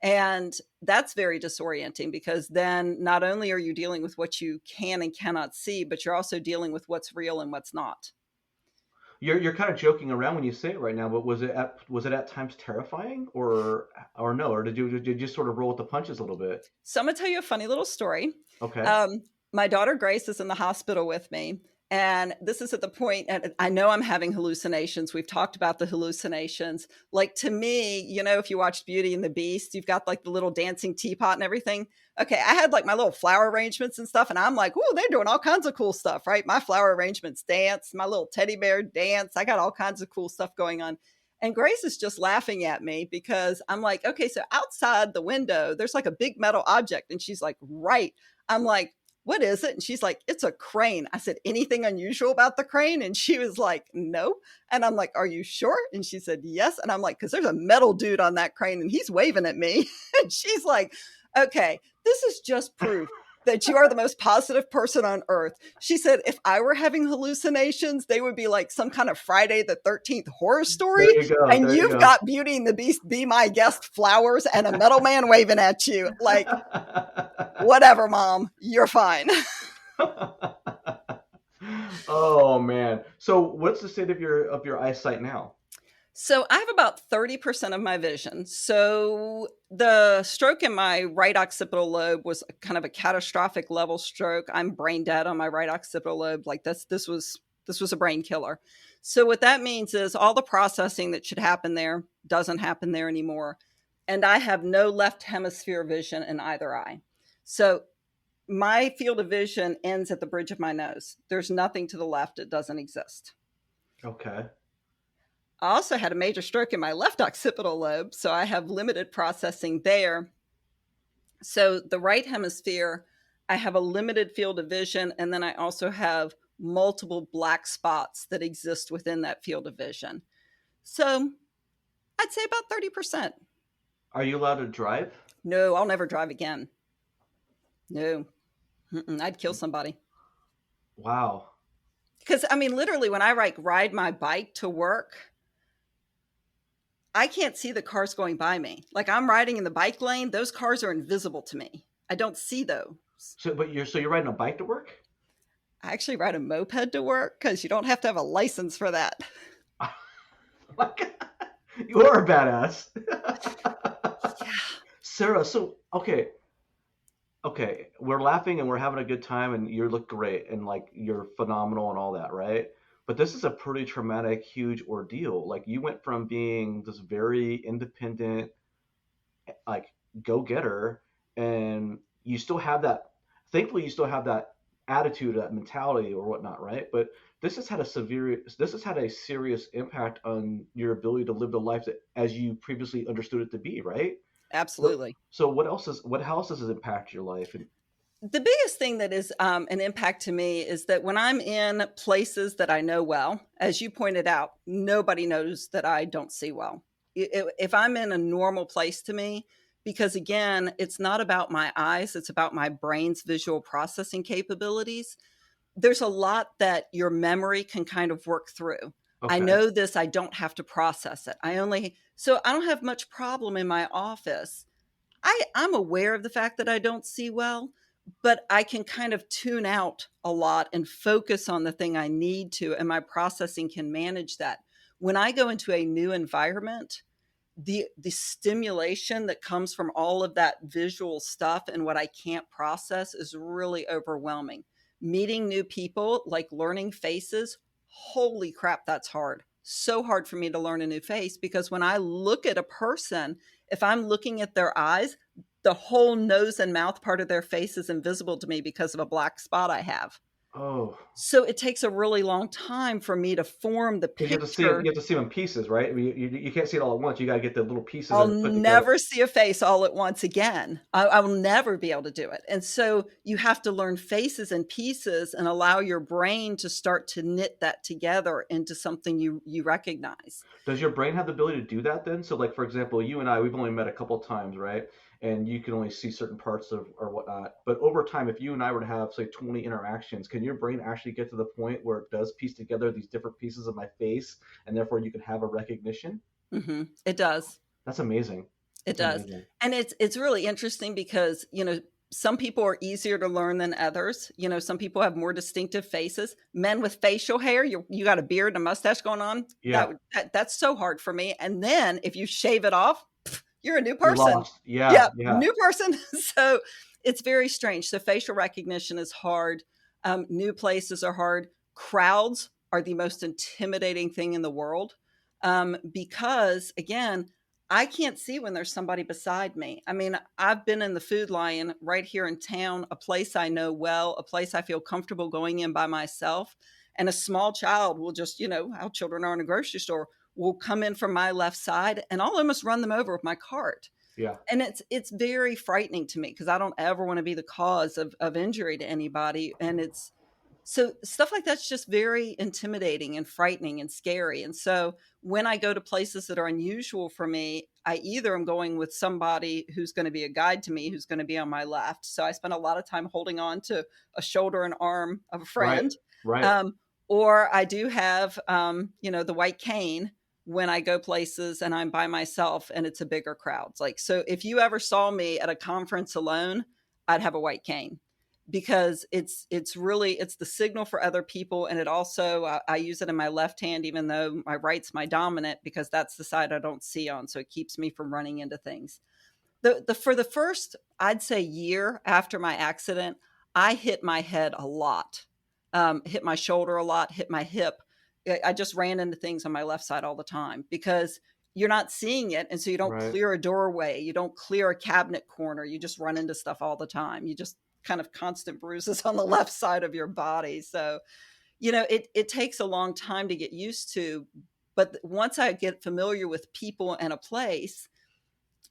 And that's very disorienting because then not only are you dealing with what you can and cannot see, but you're also dealing with what's real and what's not. You're kind of joking around when you say it right now, but was it at times terrifying or no, or did you just sort of roll with the punches a little bit? So I'm gonna tell you a funny little story. Okay. Um, my daughter Grace is in the hospital with me, and this is at the point, and I know I'm having hallucinations. We've talked about the hallucinations. Like to me, if you watched Beauty and the Beast, you've got like the little dancing teapot and everything. Okay, I had like my little flower arrangements and stuff, and I'm like, oh, they're doing all kinds of cool stuff, right? My flower arrangements dance, my little teddy bear dance. I got all kinds of cool stuff going on. And Grace is just laughing at me because I'm like, okay, so outside the window, there's like a big metal object. And she's like, right. I'm like, what is it? And she's like, it's a crane. I said, anything unusual about the crane? And she was like, no. And I'm like, are you sure? And she said, yes. And I'm like, because there's a metal dude on that crane and he's waving at me. And she's like, okay, this is just proof that you are the most positive person on earth. She said, if I were having hallucinations, they would be like some kind of Friday the 13th horror story. There you go. And There you you've go. got Beauty and the Beast, Be My Guest flowers and a metal man waving at you. Like, Whatever, mom, you're fine. Oh man. So what's the state of your eyesight now? So I have about 30% of my vision. So the stroke in my right occipital lobe was kind of a catastrophic level stroke. I'm brain dead on my right occipital lobe. Like this was a brain killer. So what that means is all the processing that should happen there doesn't happen there anymore. And I have no left hemisphere vision in either eye. So my field of vision ends at the bridge of my nose. There's nothing to the left, it doesn't exist. Okay. I also had a major stroke in my left occipital lobe, so I have limited processing there. So the right hemisphere, I have a limited field of vision, and then I also have multiple black spots that exist within that field of vision. So I'd say about 30%. Are you allowed to drive? No, I'll never drive again. No, I'd kill somebody. Wow. Because I mean, literally, when I ride my bike to work, I can't see the cars going by me. Like I'm riding in the bike lane, those cars are invisible to me. I don't see those. So you're riding a bike to work? I actually ride a moped to work because you don't have to have a license for that. Like, you are a badass. Yeah. Sarah, so okay, we're laughing and we're having a good time and you look great and like you're phenomenal and all that, right? But this is a pretty traumatic, huge ordeal. Like you went from being this very independent, like go-getter, and you still have that. Thankfully, you still have that attitude, that mentality, or whatnot, right? But this has had a serious impact on your ability to live the life that as you previously understood it to be, right? What Absolutely. so what else does it impact your life? And The biggest thing that is an impact to me is that when I'm in places that I know well, as you pointed out, nobody knows that I don't see well. If I'm in a normal place to me, because again, it's not about my eyes, it's about my brain's visual processing capabilities. There's a lot that your memory can kind of work through. I okay. know this, I don't have to process it. So I don't have much problem in my office. I'm aware of the fact that I don't see well, but I can kind of tune out a lot and focus on the thing I need to, and my processing can manage that. When I go into a new environment, the stimulation that comes from all of that visual stuff and what I can't process is really overwhelming. Meeting new people, like learning faces, holy crap, that's hard. So hard for me to learn a new face because when I look at a person, if I'm looking at their eyes, the whole nose and mouth part of their face is invisible to me because of a black spot I have. Oh, So it takes a really long time for me to form the because picture. you have to see them in pieces, right? I mean, you can't see it all at once. You got to get the little pieces I'll of it put together. never see a face all at once again. I will never be able to do it. And so you have to learn faces and pieces and allow your brain to start to knit that together into something you recognize. Does your brain have the ability to do that then? So, like for example, you and I, we've only met a couple of times, right? And you can only see certain parts of or whatnot. But over time, if you and I were to have say 20 interactions, can your brain actually get to the point where it does piece together these different pieces of my face, and therefore you can have a recognition? It does. That's amazing. It That's does. amazing. And it's really interesting because, some people are easier to learn than others. Some people have more distinctive faces. Men with facial hair, you got a beard and a mustache going on. Yeah, That's so hard for me. And then if you shave it off, you're a new you're person. lost. Yeah, Yeah, yeah. new person. So it's very strange. So facial recognition is hard. New places are hard. Crowds are the most intimidating thing in the world because, again, I can't see when there's somebody beside me. I mean, I've been in the Food Lion right here in town, a place I know well, a place I feel comfortable going in by myself. And a small child will just, how children are in a grocery store, will come in from my left side and I'll almost run them over with my cart. Yeah. And it's very frightening to me because I don't ever want to be the cause of injury to anybody. And it's so stuff like that's just very intimidating and frightening and scary. And so when I go to places that are unusual for me, I either am going with somebody who's going to be a guide to me, who's going to be on my left. So I spend a lot of time holding on to a shoulder and arm of a Right. friend. Right. Um, or I do have, the white cane when I go places and I'm by myself and it's a bigger crowd. Like, so if you ever saw me at a conference alone, I'd have a white cane, because it's the signal for other people. And it also, I use it in my left hand, even though my right's my dominant, because that's the side I don't see on. So it keeps me from running into things. The For the first, I'd say, year after my accident, I hit my head a lot, hit my shoulder a lot, hit my hip. I just ran into things on my left side all the time, because you're not seeing it, and so you don't Right. clear a doorway, you don't clear a cabinet corner, you just run into stuff all the time. You just kind of constant bruises on the left side of your body. So it takes a long time to get used to, but once I get familiar with people and a place,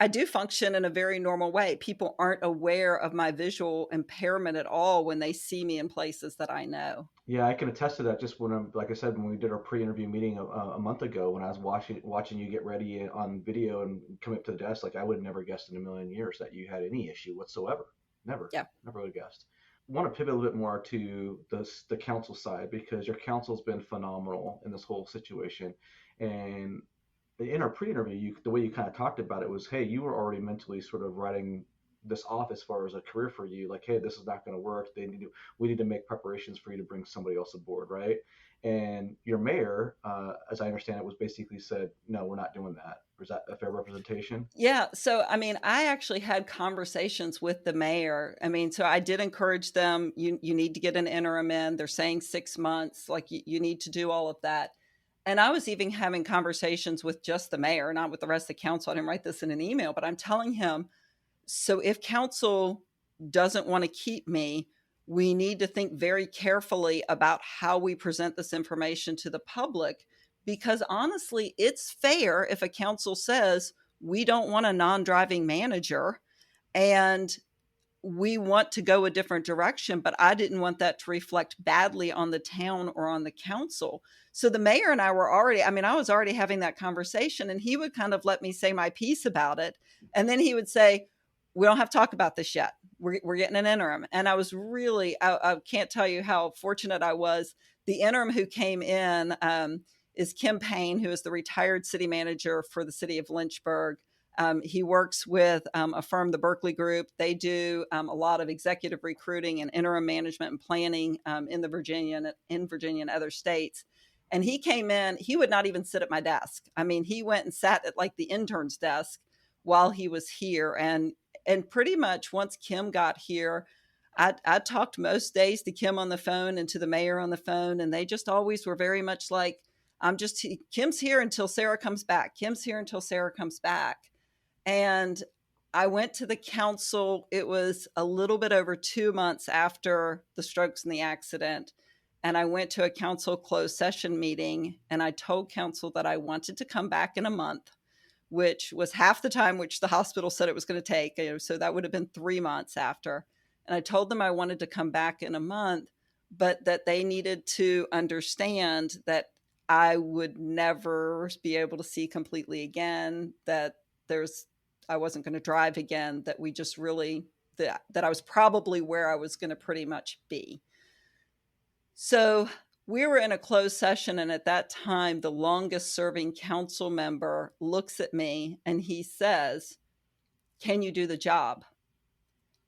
I do function in a very normal way. People aren't aware of my visual impairment at all when they see me in places that I know. Yeah, I can attest to that. Just when I'm, like I said, when we did our pre-interview meeting a month ago, when I was watching you get ready on video and come up to the desk, like I would have never guessed in a million years that you had any issue whatsoever. Never, Yeah. never would have guessed. Want to pivot a little bit more to the council side, because your counsel's been phenomenal in this whole situation. And in our pre-interview, the way you kind of talked about it was, hey, you were already mentally sort of writing this off as far as a career for you. Like, hey, this is not going to work. We need to make preparations for you to bring somebody else aboard, right? And your mayor, as I understand it, was basically said, no, we're not doing that. Is that a fair representation? Yeah. So, I mean, I actually had conversations with the mayor. I mean, so I did encourage them, you need to get an interim in. They're saying 6 months, like you need to do all of that. And I was even having conversations with just the mayor, not with the rest of the council. I didn't write this in an email, but I'm telling him, so if council doesn't want to keep me, we need to think very carefully about how we present this information to the public, because honestly, it's fair if a council says we don't want a non-driving manager and we want to go a different direction, but I didn't want that to reflect badly on the town or on the council. So the mayor and I were already, I mean, I was already having that conversation, and he would kind of let me say my piece about it. And then he would say, we don't have to talk about this yet. We're getting an interim. And I was really, I can't tell you how fortunate I was. The interim who came in is Kim Payne, who is the retired city manager for the city of Lynchburg. He works with a firm, the Berkeley Group. They do a lot of executive recruiting and interim management and planning in Virginia and other states. And he came in, he would not even sit at my desk. I mean, he went and sat at like the intern's desk while he was here. And pretty much once Kim got here, I talked most days to Kim on the phone and to the mayor on the phone. And they just always were very much like, Kim's here until Sarah comes back. Kim's here until Sarah comes back. And I went to the council. It was a little bit over 2 months after the strokes and the accident. And I went to a council closed session meeting, and I told council that I wanted to come back in a month, which was half the time which the hospital said it was going to take. So that would have been 3 months after. And I told them I wanted to come back in a month, but that they needed to understand that I would never be able to see completely again, that I wasn't going to drive again, that we just really, that I was probably where I was going to pretty much be. So we were in a closed session, and at that time, the longest serving council member looks at me and he says, "Can you do the job?"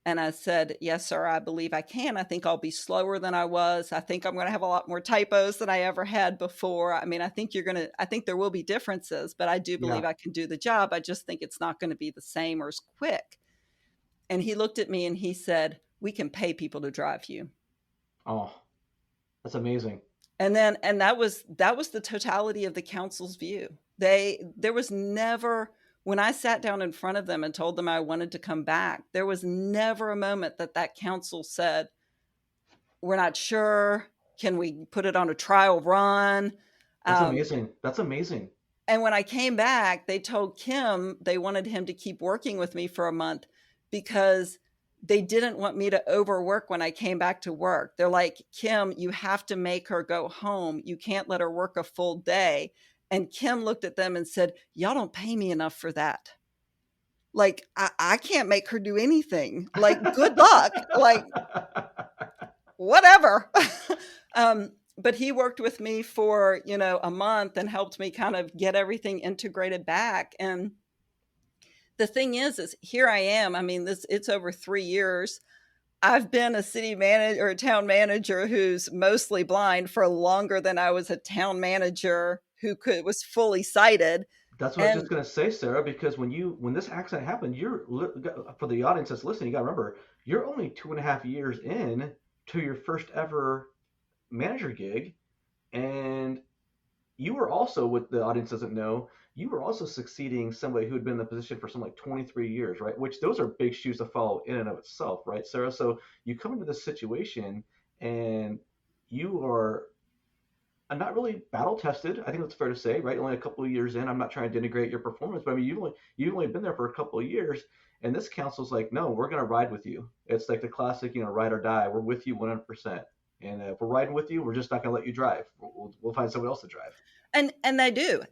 And I said, "Yes, sir, I believe I can. I think I'll be slower than I was. I think I'm going to have a lot more typos than I ever had before. I mean, I think there will be differences, but I do believe Yeah. I can do the job. I just think it's not going to be the same or as quick." And he looked at me and he said, "We can pay people to drive you." Oh, that's amazing. And that was the totality of the council's view. There was never, when I sat down in front of them and told them I wanted to come back, there was never a moment that council said, "We're not sure. Can we put it on a trial run?" That's Um, amazing. That's amazing. and when I came back, they told Kim they wanted him to keep working with me for a month because they didn't want me to overwork when I came back to work. They're like, "Kim, you have to make her go home. You can't let her work a full day." And Kim looked at them and said, "Y'all don't pay me enough for that. Like, I can't make her do anything. Like, good luck. Like, whatever." But he worked with me for, a month and helped me kind of get everything integrated back. And the thing is here I am. I mean, it's over 3 years. I've been a city manager or a town manager who's mostly blind for longer than I was a town manager who could was fully sighted. That's what I was just And gonna say, Sarah, because when this accident happened, for the audience that's listening, you gotta remember you're only 2.5 years in to your first ever manager gig, and you were also, what the audience doesn't know, you were also succeeding somebody who had been in the position for something like 23 years, right? Which those are big shoes to follow in and of itself, right, Sarah? So you come into this situation and you are not really battle tested. I think that's fair to say, right? Only a couple of years in. I'm not trying to denigrate your performance, but I mean, you've only been there for a couple of years, and this council's like, no, we're gonna ride with you. It's like the classic, ride or die. We're with you 100%. And if we're riding with you, we're just not gonna let you drive. We'll find someone else to drive. and they do.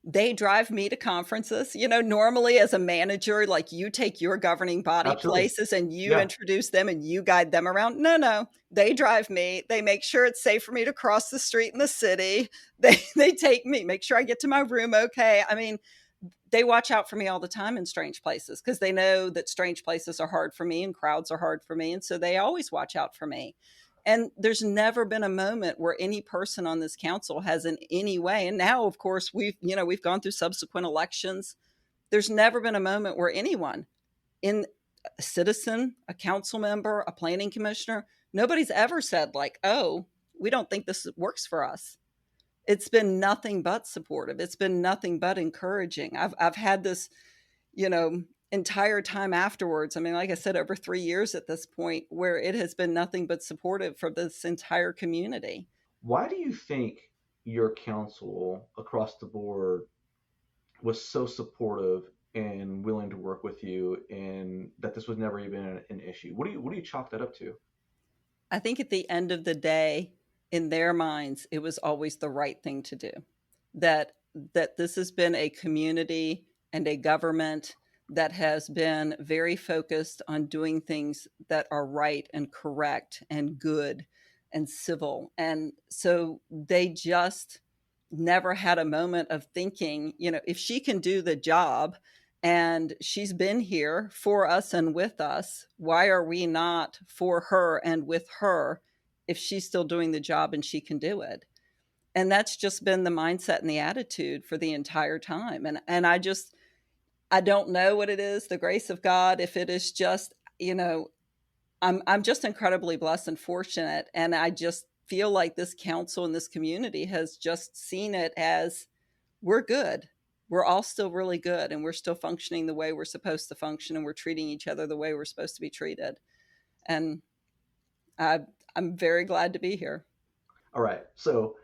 They drive me to conferences. Normally as a manager, like you take your governing body Absolutely. places and you Yeah. introduce them and you guide them around. No, no. They drive me. They make sure it's safe for me to cross the street in the city. They take me, make sure I get to my room okay. I mean, they watch out for me all the time in strange places because they know that strange places are hard for me and crowds are hard for me. And so they always watch out for me. And there's never been a moment where any person on this council has in any way, and now of course we've gone through subsequent elections. There's never been a moment where anyone in a citizen, a council member, a planning commissioner, nobody's ever said like, oh, we don't think this works for us. It's been nothing but supportive. It's been nothing but encouraging. I've had this, you know, entire time afterwards. I mean, like I said, over 3 years at this point, where it has been nothing but supportive for this entire community. Why do you think your council across the board was so supportive and willing to work with you, and that this was never even an issue? What do you chalk that up to? I think at the end of the day, in their minds, it was always the right thing to do. That that this has been a community and a government that has been very focused on doing things that are right and correct and good and civil. And so they just never had a moment of thinking, if she can do the job and she's been here for us and with us, why are we not for her and with her if she's still doing the job and she can do it? And that's just been the mindset and the attitude for the entire time. And I don't know what it is, the grace of God, if it is just, I'm just incredibly blessed and fortunate, and I just feel like this council and this community has just seen it as we're good. We're all still really good, and we're still functioning the way we're supposed to function, and we're treating each other the way we're supposed to be treated. And I, I'm very glad to be here. All right. So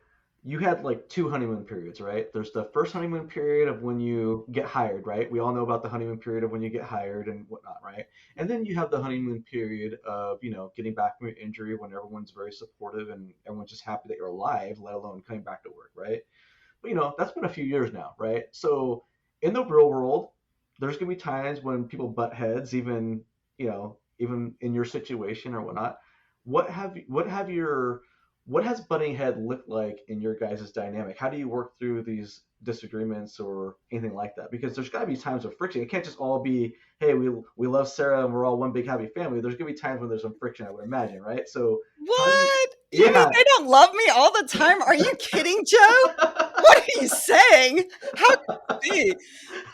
you had like two honeymoon periods, right? There's the first honeymoon period of when you get hired, right? We all know about the honeymoon period of when you get hired and whatnot, right? And then you have the honeymoon period of, getting back from your injury when everyone's very supportive and everyone's just happy that you're alive, let alone coming back to work, right? But that's been a few years now, right? So in the real world, there's gonna be times when people butt heads, even in your situation or whatnot. What has butting head looked like in your guys' dynamic? How do you work through these disagreements or anything like that? Because there's got to be times of friction. It can't just all be, hey, we love Sarah and we're all one big happy family. There's gonna be times when there's some friction, I would imagine, right? So how do you? What? You mean Yeah. they don't love me all the time? Are you kidding, Joe? What are you saying? How could it be?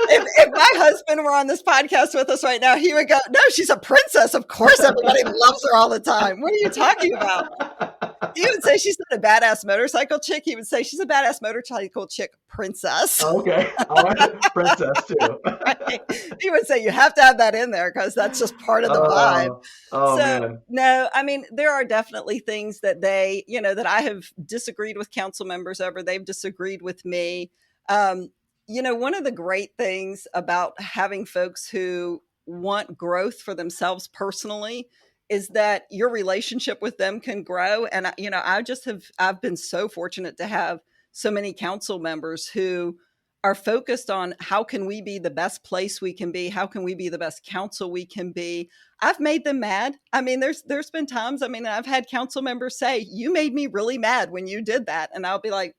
If my husband were on this podcast with us right now, he would go, "No, she's a princess. Of course, everybody loves her all the time. What are you talking about?" He would say she's not a badass motorcycle chick. He would say she's a badass motorcycle chick princess. Okay, all right, princess too. Right? He would say you have to have that in there because that's just part of the vibe. Oh So man. no, I mean there are definitely things that that I have disagreed with council members over. They've disagreed with me. One of the great things about having folks who want growth for themselves personally is that your relationship with them can grow. And I've been so fortunate to have so many council members who are focused on how can we be the best place we can be? How can we be the best council we can be? I've made them mad. I mean, there's been times, I mean, I've had council members say, "You made me really mad when you did that." And I'll be like,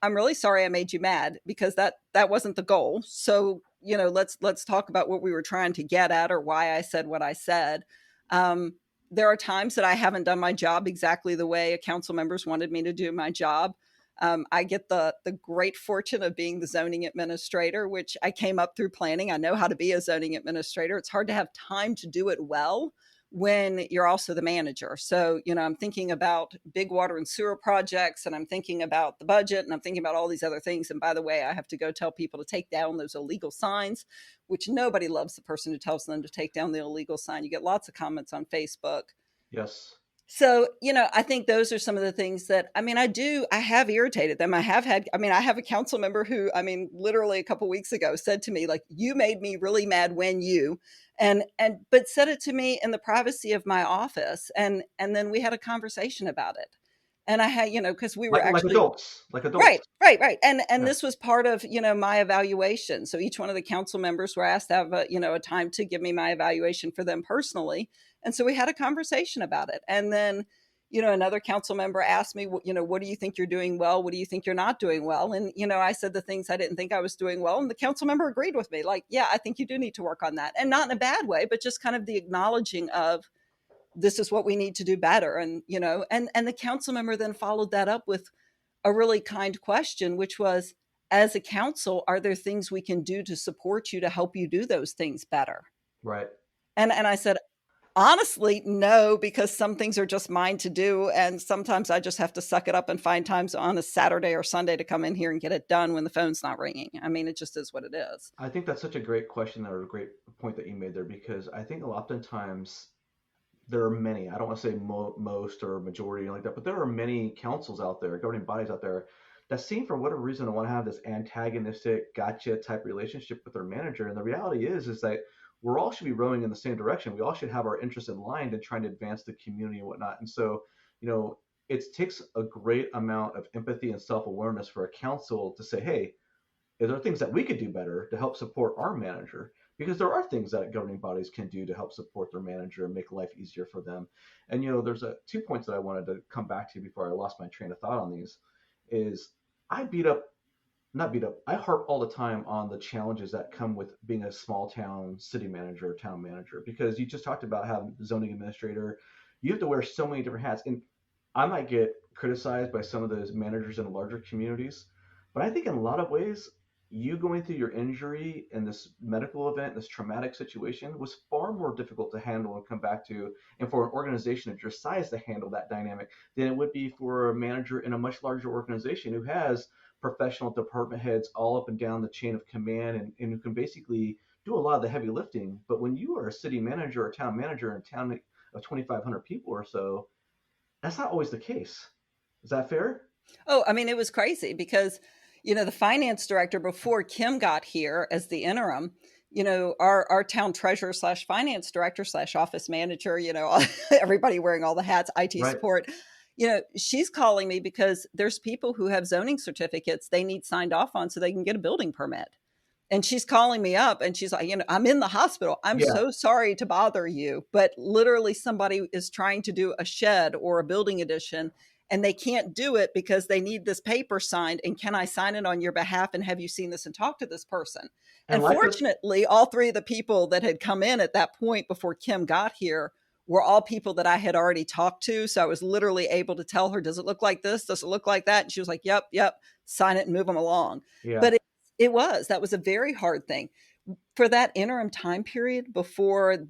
"I'm really sorry I made you mad because that wasn't the goal. So, let's talk about what we were trying to get at or why I said what I said." there are times that I haven't done my job exactly the way a council members wanted me to do my job. I get the great fortune of being the zoning administrator, which I came up through planning. I know how to be a zoning administrator. It's hard to have time to do it well when you're also the manager. So, I'm thinking about big water and sewer projects, and I'm thinking about the budget, and I'm thinking about all these other things. And by the way, I have to go tell people to take down those illegal signs, which nobody loves the person who tells them to take down the illegal sign. You get lots of comments on Facebook. Yes. So, I think those are some of the things that, I have irritated them. I have a council member who, literally a couple weeks ago said to me, like, you made me really mad when you, but said it to me in the privacy of my office. And then we had a conversation about it. And I had, cause we were Like actually, adults, like right, adults. right, right. And Yeah. this was part of, my evaluation. So each one of the council members were asked to have a time to give me my evaluation for them personally. And so we had a conversation about it. And then, another council member asked me, what do you think you're doing well? What do you think you're not doing well? And, I said the things I didn't think I was doing well. And the council member agreed with me, like, yeah, I think you do need to work on that. And not in a bad way, but just kind of the acknowledging of, this is what we need to do better. And, and the council member then followed that up with a really kind question, which was, as a council, are there things we can do to support you to help you do those things better? Right. And I said, honestly, no, because some things are just mine to do. And sometimes I just have to suck it up and find times on a Saturday or Sunday to come in here and get it done when the phone's not ringing. It just is what it is. I think that's such a great question or a great point that you made there, because I think oftentimes there are many, I don't want to say most or majority like that, but there are many councils out there, governing bodies out there that seem for whatever reason to want to have this antagonistic gotcha type relationship with their manager. And the reality is that we're all should be rowing in the same direction. We all should have our interests in line and trying to advance the community and whatnot. And so, you know, it takes a great amount of empathy and self-awareness for a council to say, hey, is there things that we could do better to help support our manager? Because there are things that governing bodies can do to help support their manager and make life easier for them. And there's 2 points that I wanted to come back to before I lost my train of thought on these. Is I beat up, not beat up, I harp all the time on the challenges that come with being a small town city manager or town manager, because you just talked about having zoning administrator. You have to wear so many different hats, and I might get criticized by some of those managers in larger communities, but I think in a lot of ways, you going through your injury and this medical event, this traumatic situation, was far more difficult to handle and come back to, and for an organization of your size to handle that dynamic, than it would be for a manager in a much larger organization who has professional department heads all up and down the chain of command, and who can basically do a lot of the heavy lifting. But when you are a city manager or town manager in a town of 2,500 people or so, that's not always the case. Is that fair? Oh, it was crazy because, the finance director before Kim got here as the interim, our town treasurer slash finance director slash office manager, everybody wearing all the hats, IT Right. support, she's calling me because there's people who have zoning certificates they need signed off on so they can get a building permit. And she's calling me up and she's like, I'm in the hospital. I'm Yeah. so sorry to bother you. But literally, somebody is trying to do a shed or a building addition and they can't do it because they need this paper signed. And can I sign it on your behalf? And have you seen this and talked to this person? And And life does. fortunately, all three of the people that had come in at that point before Kim got here were all people that I had already talked to. So I was literally able to tell her, does it look like this? Does it look like that? And she was like, yep, yep, sign it and move them along. Yeah. But that was a very hard thing for that interim time period before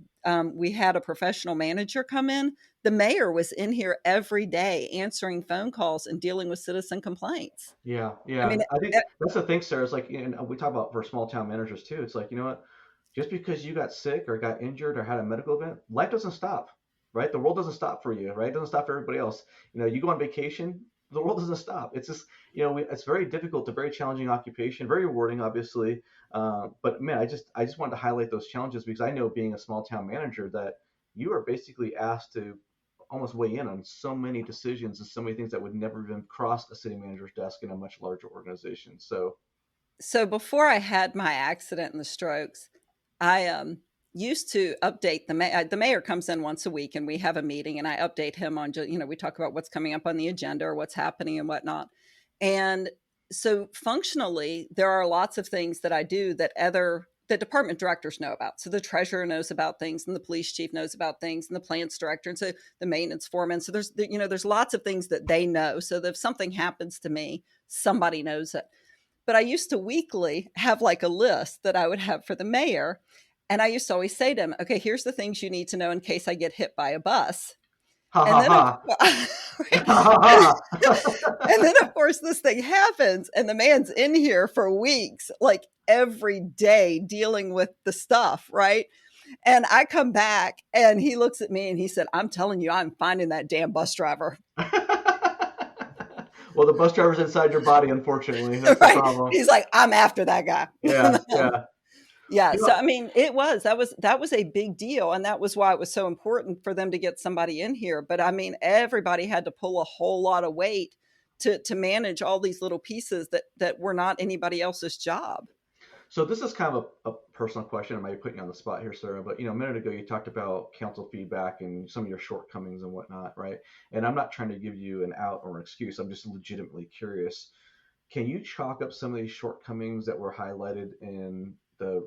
we had a professional manager come in. The mayor was in here every day answering phone calls and dealing with citizen complaints. Yeah, I yeah. mean, I think that's the thing, Sarah. It's like, and we talk about for small town managers too. It's like, you know what? Just because you got sick or got injured or had a medical event, life doesn't stop, right? The world doesn't stop for you, right? It doesn't stop for everybody else. You go on vacation, the world doesn't stop. It's just, it's very difficult, a very challenging occupation, very rewarding, obviously. But man, I just wanted to highlight those challenges because I know being a small town manager that you are basically asked to almost weigh in on so many decisions and so many things that would never even cross a city manager's desk in a much larger organization. So, so before I had my accident and the strokes, I used to update the mayor comes in once a week and we have a meeting and I update him on we talk about what's coming up on the agenda or what's happening and whatnot. And so functionally, there are lots of things that I do that other the department directors know about. So the treasurer knows about things, and the police chief knows about things, and the plants director, and so the maintenance foreman. So there's lots of things that they know. So that if something happens to me, somebody knows it. But I used to weekly have like a list that I would have for the mayor. And I used to always say to him, okay, here's the things you need to know in case I get hit by a bus. Ha And ha then, ha. right? Ha ha and, ha. and then, of course, this thing happens, and the man's in here for weeks, like every day dealing with the stuff, right? And I come back, and he looks at me and he said, I'm telling you, I'm finding that damn bus driver. Well, the bus driver's inside your body, unfortunately. That's the Right? problem. He's like, I'm after that guy. Yeah, yeah. Yeah, You so know, I mean, that was a big deal, and that was why it was so important for them to get somebody in here. But I mean, everybody had to pull a whole lot of weight to manage all these little pieces that were not anybody else's job. so this is kind of a personal question. I might be putting you on the spot here, Sarah, but a minute ago you talked about council feedback and some of your shortcomings and whatnot, right? And I'm not trying to give you an out or an excuse. I'm just legitimately curious. Can you chalk up some of these shortcomings that were highlighted in the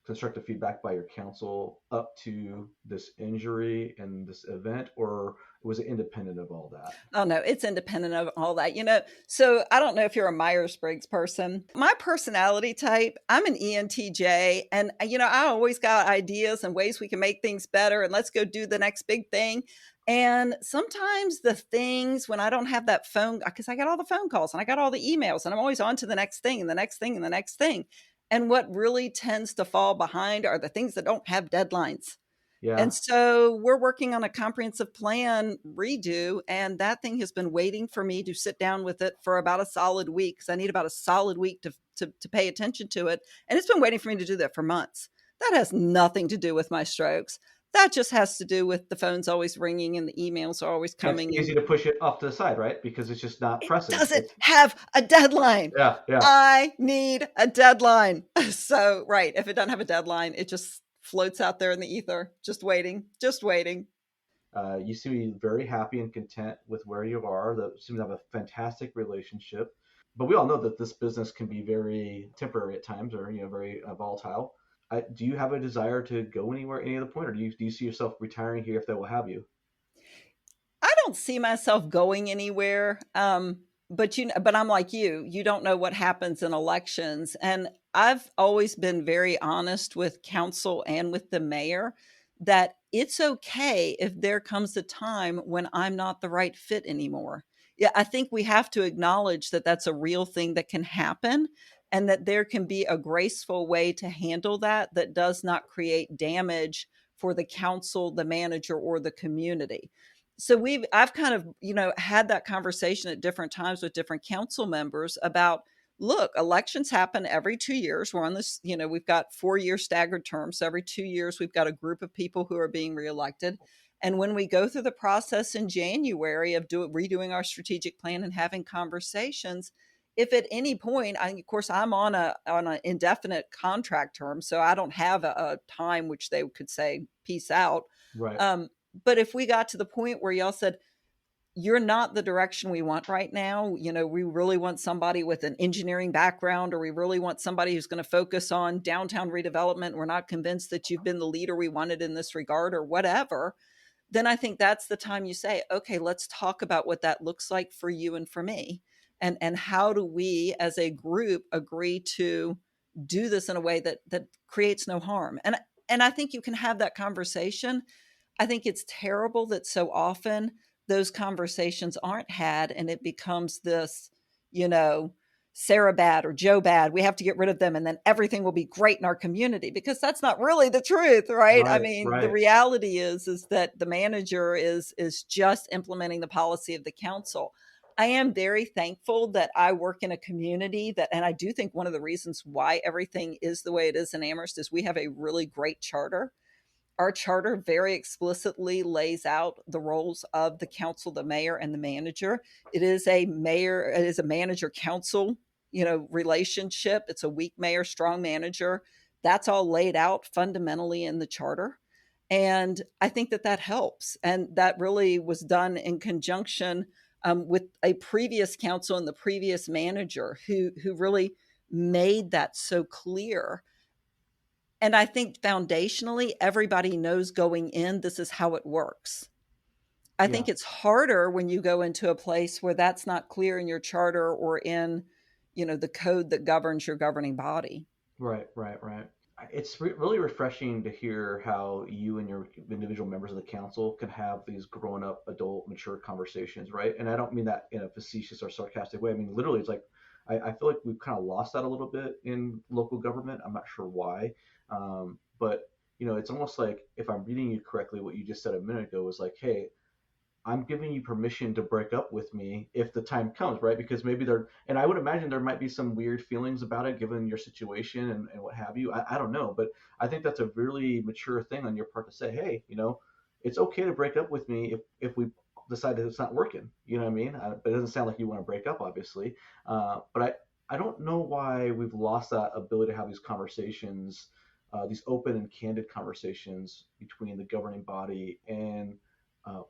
constructive feedback by your council up to this injury and this event, or was it independent of all that? Oh no, it's independent of all that. So I don't know if you're a Myers-Briggs person. My personality type, I'm an ENTJ, and I always got ideas and ways we can make things better, and let's go do the next big thing. And sometimes the things when I don't have that phone, because I got all the phone calls and I got all the emails, and I'm always on to the next thing and the next thing and the next thing. And what really tends to fall behind are the things that don't have deadlines. Yeah. And so we're working on a comprehensive plan redo, and that thing has been waiting for me to sit down with it for about a solid week, because I need about a solid week to pay attention to it. And it's been waiting for me to do that for months. That has nothing to do with my strokes. That just has to do with the phone's always ringing and the emails are always That's coming. And easy to push it off to the side, right? Because it's just not it pressing. doesn't It's have a deadline. yeah, yeah. I need a deadline. So, right, if it doesn't have a deadline, it just floats out there in the ether, just waiting, just waiting. You seem to be very happy and content with where you are. That seem to have a fantastic relationship. But we all know that this business can be very temporary at times, or very volatile. Do you have a desire to go anywhere, any other point, or do you see yourself retiring here if they will have you? I don't see myself going anywhere. But I'm like you. You don't know what happens in elections, and I've always been very honest with council and with the mayor that it's okay if there comes a time when I'm not the right fit anymore. Yeah, I think we have to acknowledge that that's a real thing that can happen, and that there can be a graceful way to handle that that does not create damage for the council, the manager, or the community. So I've kind of had that conversation at different times with different council members about, look, elections happen every 2 years. We're on this, we've got 4 year staggered terms. So every 2 years we've got a group of people who are being reelected. And when we go through the process in January of redoing our strategic plan and having conversations, if at any point, of course, I'm on an indefinite contract term, so I don't have a time which they could say peace out. Right. um, but if we got to the point where y'all said, you're not the direction we want right now, we really want somebody with an engineering background, or we really want somebody who's going to focus on downtown redevelopment, we're not convinced that you've been the leader we wanted in this regard, or whatever, then I think that's the time you say, okay, let's talk about what that looks like for you and for me. And how do we as a group agree to do this in a way that creates no harm? And I think you can have that conversation. I think it's terrible that so often those conversations aren't had, and it becomes this, you know, Sarah bad or Joe bad. We have to get rid of them and then everything will be great in our community, because that's not really the truth, right? I Right. mean, the Right. reality is that the manager is just implementing the policy of the council. I am very thankful that I work in a community that, and I do think one of the reasons why everything is the way it is in Amherst is we have a really great charter. Our charter very explicitly lays out the roles of the council, the mayor, and the manager. It is a manager council, relationship. It's a weak mayor, strong manager. That's all laid out fundamentally in the charter. And I think that helps. And that really was done in conjunction with a previous council and the previous manager who really made that so clear. And I think foundationally, everybody knows going in, this is how it works. I Yeah. think it's harder when you go into a place where that's not clear in your charter or in, the code that governs your governing body. Right, right, right. It's really refreshing to hear how you and your individual members of the council can have these grown up, adult, mature conversations, right? And I don't mean that in a facetious or sarcastic way. I mean, literally, it's like I feel like we've kind of lost that a little bit in local government. I'm not sure why. But, it's almost like if I'm reading you correctly, what you just said a minute ago was like, hey, I'm giving you permission to break up with me if the time comes, right? Because maybe there, and I would imagine there might be some weird feelings about it given your situation and what have you. I don't know, but I think that's a really mature thing on your part to say, hey, it's okay to break up with me if we decide that it's not working. You know what I mean? But it doesn't sound like you want to break up, obviously. But I don't know why we've lost that ability to have these conversations, these open and candid conversations between the governing body and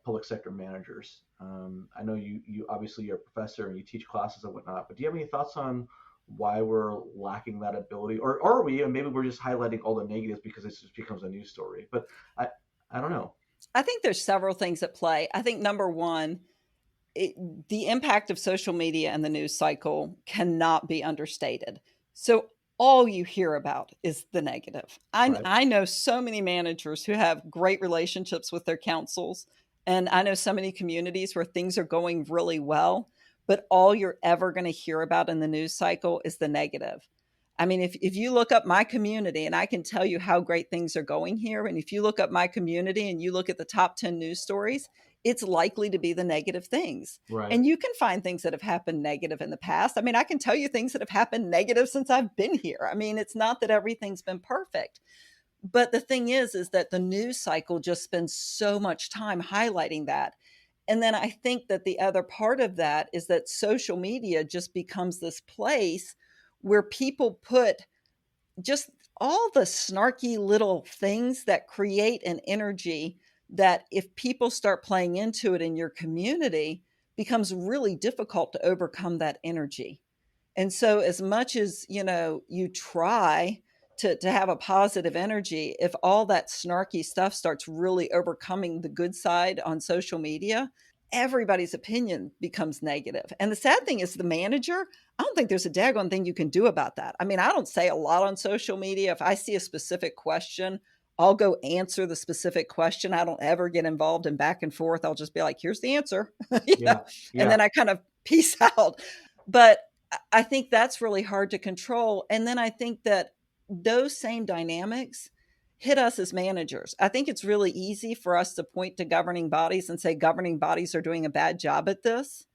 public sector managers. I know you obviously you're a professor and you teach classes and whatnot, but do you have any thoughts on why we're lacking that ability, or are we? And maybe we're just highlighting all the negatives because it just becomes a news story. But I I don't know. I think there's several things at play. I think number one, it, the impact of social media and the news cycle cannot be understated. So all you hear about is the negative. Right, I know so many managers who have great relationships with their councils, and I know so many communities where things are going really well, but all you're ever going to hear about in the news cycle is the negative. I mean, if you look up my community, and I can tell you how great things are going here, and if you look up my community and you look at the top 10 news stories, it's likely to be the negative things. right, And you can find things that have happened negative in the past. I mean, I can tell you things that have happened negative since I've been here. I mean, it's not that everything's been perfect. But the thing is that the news cycle just spends so much time highlighting that. And then I think that the other part of that is that social media just becomes this place where people put just all the snarky little things that create an energy that if people start playing into it in your community becomes really difficult to overcome that energy. And so as much as, you try to have a positive energy, if all that snarky stuff starts really overcoming the good side on social media, everybody's opinion becomes negative. And the sad thing is the manager, I don't think there's a daggone thing you can do about that. I mean, I don't say a lot on social media. If I see a specific question, I'll go answer the specific question. I don't ever get involved in back and forth. I'll just be like, here's the answer, yeah, and yeah, then I kind of peace out. But I think that's really hard to control. And then I think that those same dynamics hit us as managers. I think it's really easy for us to point to governing bodies and say governing bodies are doing a bad job at this.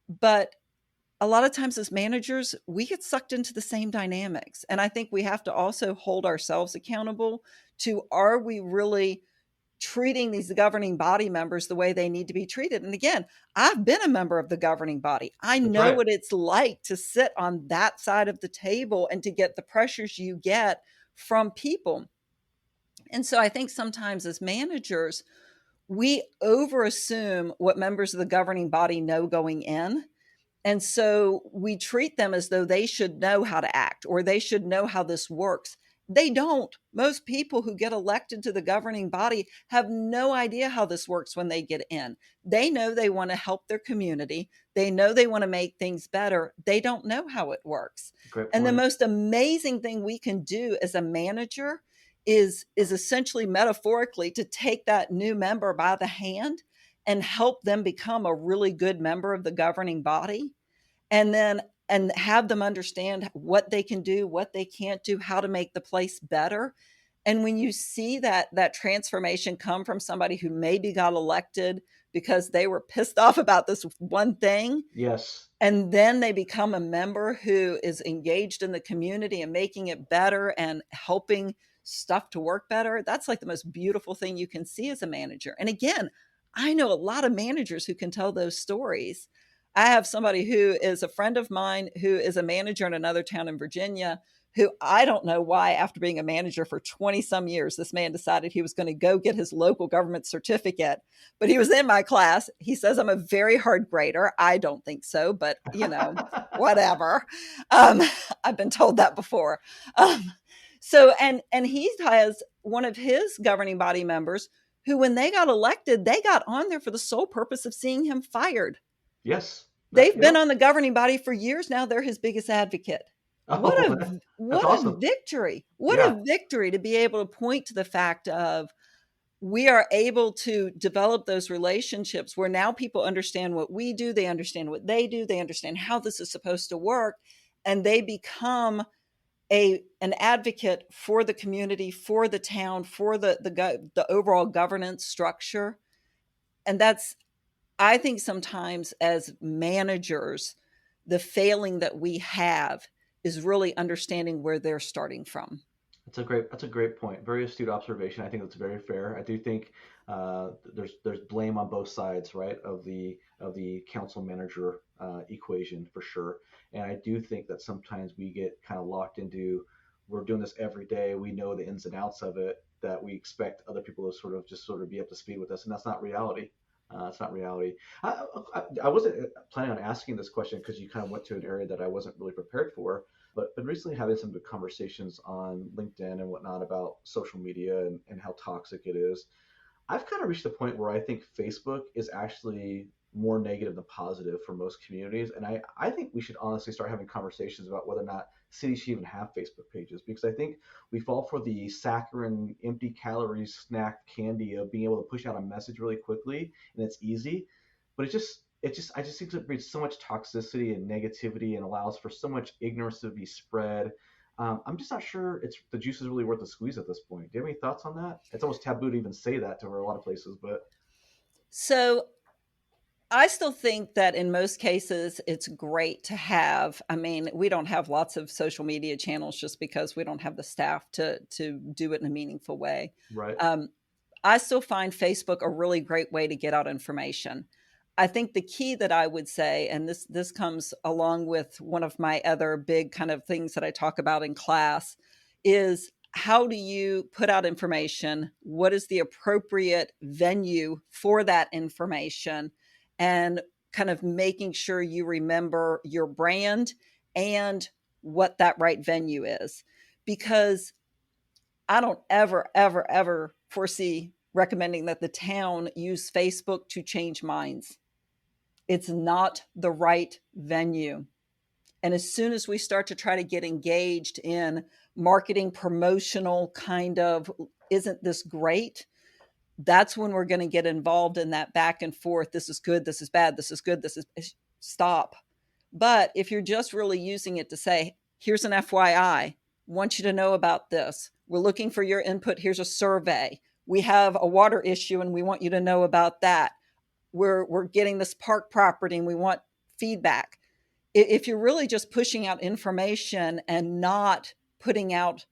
But a lot of times as managers, we get sucked into the same dynamics. And I think we have to also hold ourselves accountable to, are we really treating these governing body members the way they need to be treated? And again, I've been a member of the governing body. I that's know right. what it's like to sit on that side of the table and to get the pressures you get from people. And so I think sometimes as managers, we overassume what members of the governing body know going in. And so we treat them as though they should know how to act or they should know how this works. They don't. Most people who get elected to the governing body have no idea how this works when they get in. They know they want to help their community. They know they want to make things better. They don't know how it works. Great And the point. most amazing thing we can do as a manager is essentially metaphorically to take that new member by the hand and help them become a really good member of the governing body, and then and have them understand what they can do, what they can't do, how to make the place better. And when you see that transformation come from somebody who maybe got elected because they were pissed off about this one thing, Yes, and then they become a member who is engaged in the community and making it better and helping stuff to work better, that's like the most beautiful thing you can see as a manager. And again, I know a lot of managers who can tell those stories. I have somebody who is a friend of mine who is a manager in another town in Virginia who I don't know why, after being a manager for 20 some years, this man decided he was going to go get his local government certificate. But he was in my class. He says I'm a very hard grader. I don't think so, but whatever. Um, I've been told that before. And he has one of his governing body members who, when they got elected, they got on there for the sole purpose of seeing him fired. Yes. They've been Yep. on the governing body for years now. They're his biggest advocate. What Oh, a that's what a awesome. victory. What Yeah. a victory to be able to point to the fact of we are able to develop those relationships where now people understand what we do, they understand what they do, they understand how this is supposed to work, and they become an advocate for the community, for the town, for the overall governance structure. And that's, I think, sometimes as managers, the failing that we have is really understanding where they're starting from. That's a great point. Very astute observation. I think that's very fair. I do think there's blame on both sides, right, of the council manager equation for sure. And I do think that sometimes we get kind of locked into we're doing this every day. We know the ins and outs of it. That we expect other people to sort of be up to speed with us, and that's not reality. It's not reality. I wasn't planning on asking this question because you kind of went to an area that I wasn't really prepared for, but been recently having some good conversations on LinkedIn and whatnot about social media and how toxic it is. I've kind of reached the point where I think Facebook is actually more negative than positive for most communities. And I think we should honestly start having conversations about whether or not cities should even have Facebook pages because I think we fall for the saccharine, empty calories snack candy of being able to push out a message really quickly and it's easy. But I just think it breeds so much toxicity and negativity and allows for so much ignorance to be spread. I'm just not sure it's the juice is really worth the squeeze at this point. Do you have any thoughts on that? It's almost taboo to even say that to a lot of places, but So I still think that in most cases it's great to have. I mean, we don't have lots of social media channels just because we don't have the staff to do it in a meaningful way. right, Um, I still find Facebook a really great way to get out information. I think the key that I would say, and this comes along with one of my other big kind of things that I talk about in class, is how do you put out information? What is the appropriate venue for that information? And kind of making sure you remember your brand and what that right venue is. Because I don't ever, ever, ever foresee recommending that the town use Facebook to change minds. It's not the right venue. And as soon as we start to try to get engaged in marketing, promotional kind of, isn't this great? That's when we're going to get involved in that back and forth. This is good. This is bad. This is good. This is stop. But if you're just really using it to say, here's an FYI, want you to know about this. We're looking for your input. Here's a survey. We have a water issue and we want you to know about that. We're getting this park property and we want feedback. If you're really just pushing out information and not putting out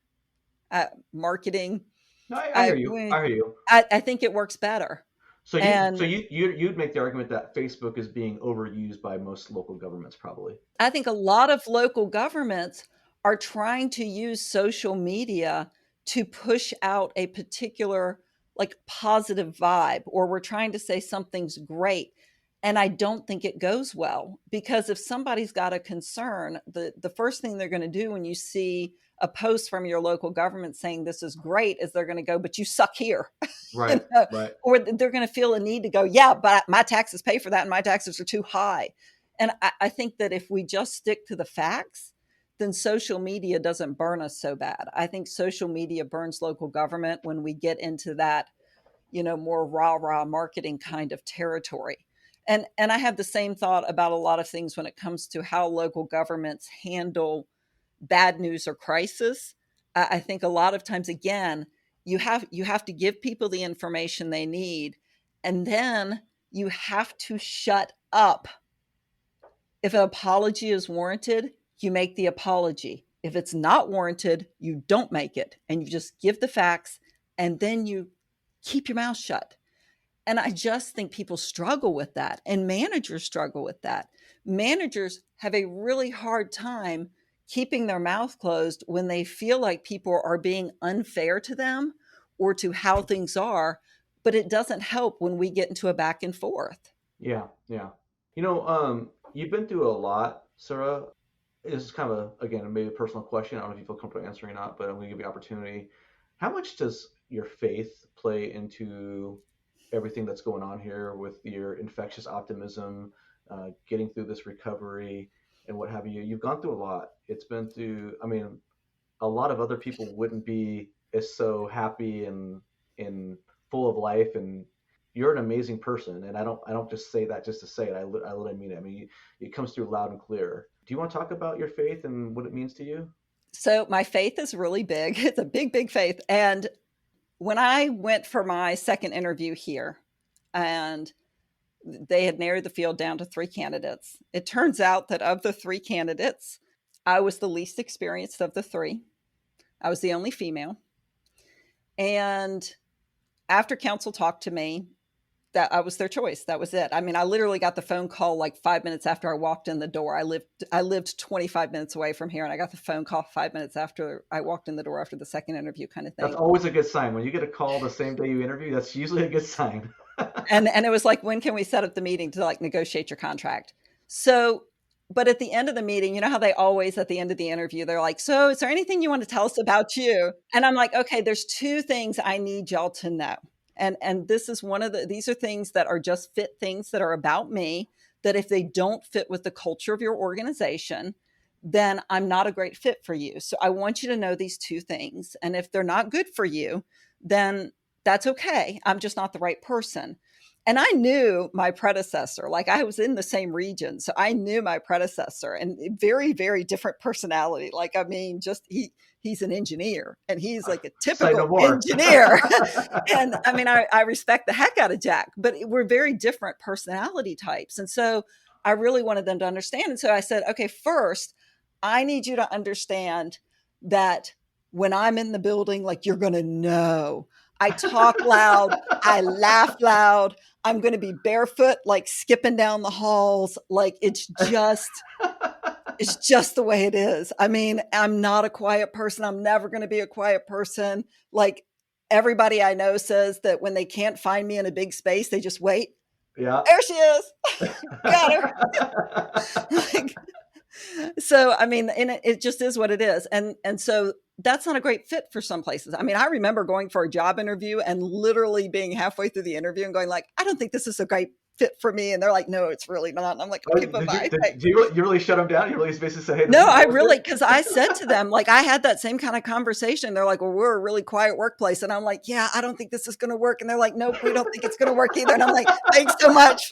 marketing, no, I hear I, you. I hear you. I think it works better. So And you'd make the argument that Facebook is being overused by most local governments, probably. I think a lot of local governments are trying to use social media to push out a particular like positive vibe, or we're trying to say something's great. And I don't think it goes well because if somebody's got a concern, the first thing they're going to do when you see a post from your local government saying this is great is they're going to go, but you suck here. Right, right. Or they're going to feel a need to go, yeah, but my taxes pay for that and my taxes are too high. And I think that if we just stick to the facts, then social media doesn't burn us so bad. I think social media burns local government when we get into that, more rah-rah marketing kind of territory. And I have the same thought about a lot of things when it comes to how local governments handle bad news or crisis. I think a lot of times, again, you have to give people the information they need, and then you have to shut up. If an apology is warranted, you make the apology. If it's not warranted, you don't make it, and you just give the facts, and then you keep your mouth shut. And I just think people struggle with that, and managers struggle with that. Managers have a really hard time keeping their mouth closed when they feel like people are being unfair to them or to how things are. But it doesn't help when we get into a back and forth. Yeah, yeah. You've been through a lot, Sarah. This is kind of again maybe a personal question. I don't know if you feel comfortable answering or not, but I'm going to give you the opportunity. How much does your faith play into everything that's going on here with your infectious optimism, getting through this recovery and what have you? You've gone through a lot. It's been through. I mean, a lot of other people wouldn't be as so happy and full of life, and you're an amazing person, and I don't just say that just to say it. I literally mean it. I mean, it comes through loud and clear. Do you want to talk about your faith and what it means to you? So my faith is really big. It's a big, big faith. And when I went for my second interview here, and they had narrowed the field down to 3 candidates, it turns out that of the 3 candidates, I was the least experienced of the 3. I was the only female. And after council talked to me, that I was their choice. That was it. I mean, I literally got the phone call like 5 minutes after I walked in the door. I lived 25 minutes away from here, and I got the phone call 5 minutes after I walked in the door after the second interview, kind of That's thing. always a good sign. When you get a call the same day you interview, that's usually a good sign. And it was like, when can we set up the meeting to like negotiate your contract? So, but at the end of the meeting, you know how they always at the end of the interview, they're like, so is there anything you want to tell us about you? And I'm like, okay, there's 2 things I need y'all to know. And this is these are things that are just fit things that are about me, that if they don't fit with the culture of your organization, then I'm not a great fit for you. So I want you to know these 2 things. And if they're not good for you, then that's okay. I'm just not the right person. And I knew my predecessor, like I was in the same region. So I knew my predecessor, and very, very different personality. Like, I mean, just he's an engineer, and he's like a Say no typical more. engineer. And I mean, I respect the heck out of Jack, but we're very different personality types. And so I really wanted them to understand. And so I said, okay, first, I need you to understand that when I'm in the building, like, you're going to know I talk loud, I laugh loud, I'm going to be barefoot, like skipping down the halls. Like, it's just the way it is. I mean, I'm not a quiet person. I'm never going to be a quiet person. Like, everybody I know says that when they can't find me in a big space, they just wait. Yeah. There she is. Got her. Like, so I mean, and it just is what it is. And so that's not a great fit for some places. I mean, I remember going for a job interview and literally being halfway through the interview and going like, I don't think this is a great fit for me. And they're like, no, it's really not. And I'm like, okay, bye Did you bye. did you really shut them down? You really basically say, hey, this No, is I not really, working? because I said to them, like, I had that same kind of conversation. They're like, well, we're a really quiet workplace. And I'm like, yeah, I don't think this is going to work. And they're like, nope, we don't think it's going to work either. And I'm like, thanks so much.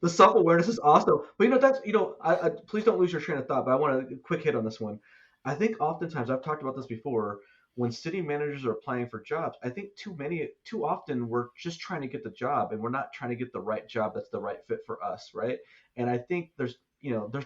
The self awareness is awesome. But that's I please don't lose your train of thought. But I want a quick hit on this one. I think oftentimes I've talked about this before. When city managers are applying for jobs, I think too often we're just trying to get the job, and we're not trying to get the right job that's the right fit for us, right? And I think there's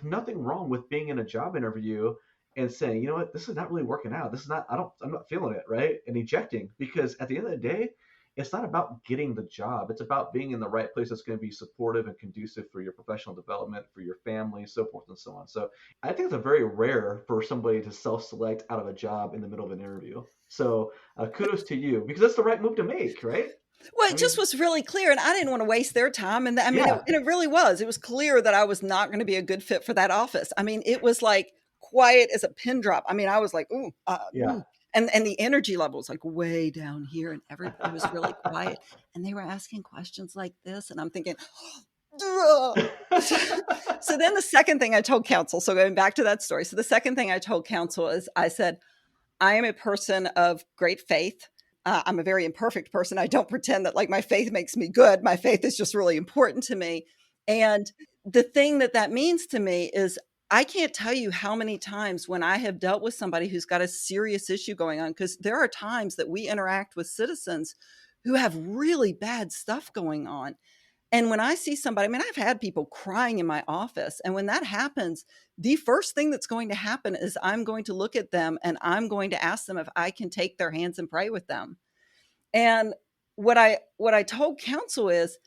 nothing wrong with being in a job interview and saying, you know what, this is not really working out. This is not I'm not feeling it, right? And ejecting, because at the end of the day, it's not about getting the job. It's about being in the right place that's going to be supportive and conducive for your professional development, for your family, so forth and so on. So I think it's very rare for somebody to self-select out of a job in the middle of an interview. So kudos to you, because that's the right move to make, right? Well, I it just mean, was really clear, and I didn't want to waste their time. And I mean, yeah, and it really was. It was clear that I was not going to be a good fit for that office. I mean, it was like quiet as a pin drop. I mean, I was like, ooh, yeah. and the energy level was like way down here, and everybody was really quiet, and they were asking questions like this, and I'm thinking, ugh. So then the second thing I told council. So going back to that story. So the second thing I told council is I said, I am a person of great faith. I'm a very imperfect person. I don't pretend that like my faith makes me good. My faith is just really important to me. And the thing that means to me is I can't tell you how many times when I have dealt with somebody who's got a serious issue going on, because there are times that we interact with citizens who have really bad stuff going on. And when I see somebody, I mean, I've had people crying in my office. And when that happens, the first thing that's going to happen is I'm going to look at them and I'm going to ask them if I can take their hands and pray with them. And what I told council is,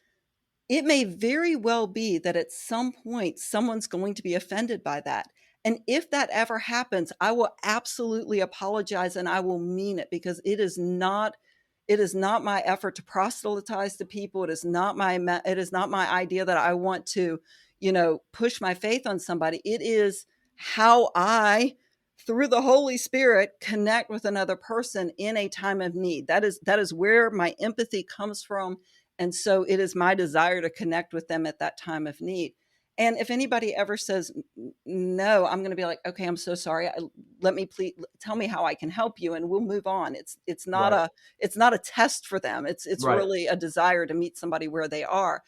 it may very well be that at some point someone's going to be offended by that. And if that ever happens, I will absolutely apologize and I will mean it, because it is not my effort to proselytize to people. It is not my idea that I want to, push my faith on somebody. It is how I, through the Holy Spirit, connect with another person in a time of need. That is where my empathy comes from. And so it is my desire to connect with them at that time of need. And if anybody ever says no, I'm going to be like, okay, I'm so sorry. Let me please tell me how I can help you, and we'll move on. It's not Right. a test for them. It's Right. really a desire to meet somebody where they are.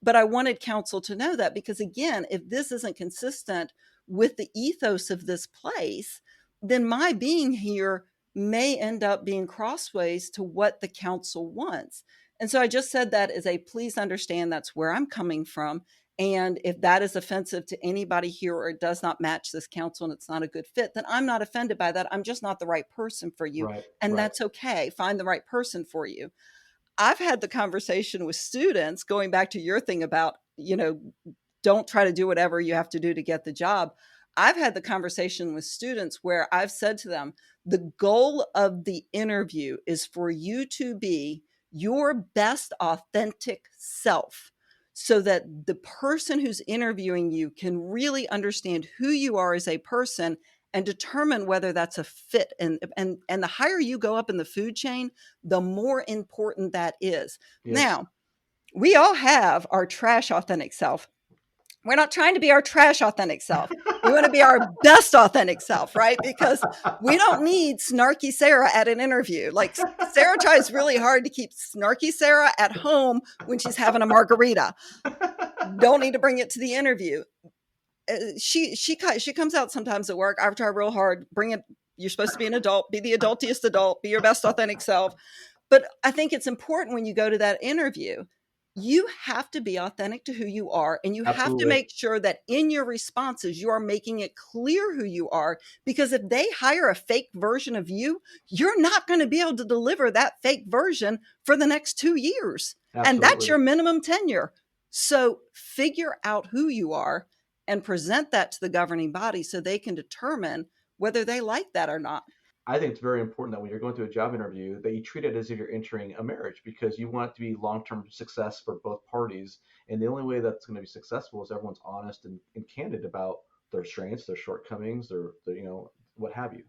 But I wanted counsel to know that, because again, if this isn't consistent with the ethos of this place, then my being here may end up being crossways to what the council wants. And so I just said that as a please understand that's where I'm coming from. And if that is offensive to anybody here, or it does not match this council and it's not a good fit, then I'm not offended by that. I'm just not the right person for you. Right. And Right. that's okay. Find the right person for you. I've had the conversation with students, going back to your thing about, don't try to do whatever you have to do to get the job. I've had the conversation with students where I've said to them, the goal of the interview is for you to be your best authentic self, so that the person who's interviewing you can really understand who you are as a person and determine whether that's a fit. And the higher you go up in the food chain, the more important that is. Yes. Now, we all have our trash authentic self. We're not trying to be our trash authentic self. We want to be our best authentic self, right? Because we don't need snarky Sarah at an interview. Like, Sarah tries really hard to keep snarky Sarah at home when she's having a margarita. Don't need to bring it to the interview. She comes out sometimes at work. I try real hard. Bring it. You're supposed to be an adult. Be the adultiest adult. Be your best authentic self. But I think it's important when you go to that interview, you have to be authentic to who you are. And you have to Absolutely. make sure that in your responses, you are making it clear who you are. Because if they hire a fake version of you, you're not going to be able to deliver that fake version for the next 2 years. And that's Absolutely. your minimum tenure. So figure out who you are and present that to the governing body so they can determine whether they like that or not. I think it's very important that when you're going through a job interview, that you treat it as if you're entering a marriage, because you want it to be long-term success for both parties. And the only way that's going to be successful is everyone's honest and candid about their strengths, their shortcomings, their what have you.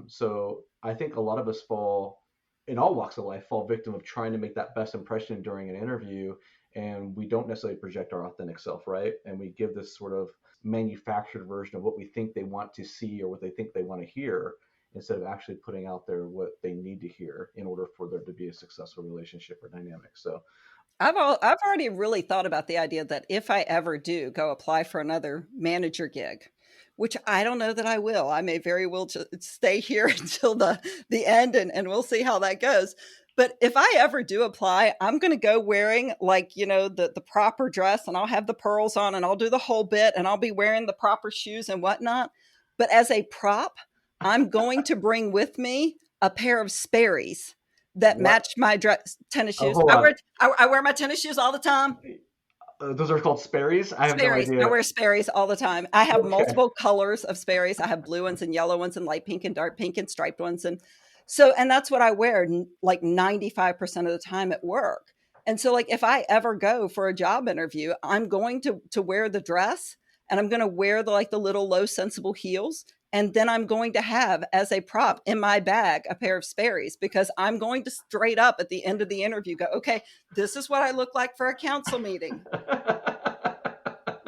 So I think a lot of us fall, in all walks of life, fall victim of trying to make that best impression during an interview, and we don't necessarily project our authentic self, right? And we give this sort of manufactured version of what we think they want to see or what they think they want to hear, instead of actually putting out there what they need to hear in order for there to be a successful relationship or dynamic. So, I've already really thought about the idea that if I ever do go apply for another manager gig, which I don't know that I will, I may very well stay here until the end, and we'll see how that goes. But if I ever do apply, I'm going to go wearing, like, the proper dress, and I'll have the pearls on, and I'll do the whole bit, and I'll be wearing the proper shoes and whatnot. But as a prop, I'm going to bring with me a pair of Sperry's that what? match my tennis Oh, shoes. hold on. I wear my tennis shoes all the time. Those are called Sperry's. I have no Sperry's. I idea. wear Sperry's all the time. I have Okay. multiple colors of Sperry's. I have blue ones and yellow ones and light pink and dark pink and striped ones. And that's what I wear like 95% of the time at work. And so, like, if I ever go for a job interview, I'm going to wear the dress, and I'm going to wear the little low sensible heels. And then I'm going to have, as a prop in my bag, a pair of Sperry's, because I'm going to straight up at the end of the interview go, okay, this is what I look like for a council meeting.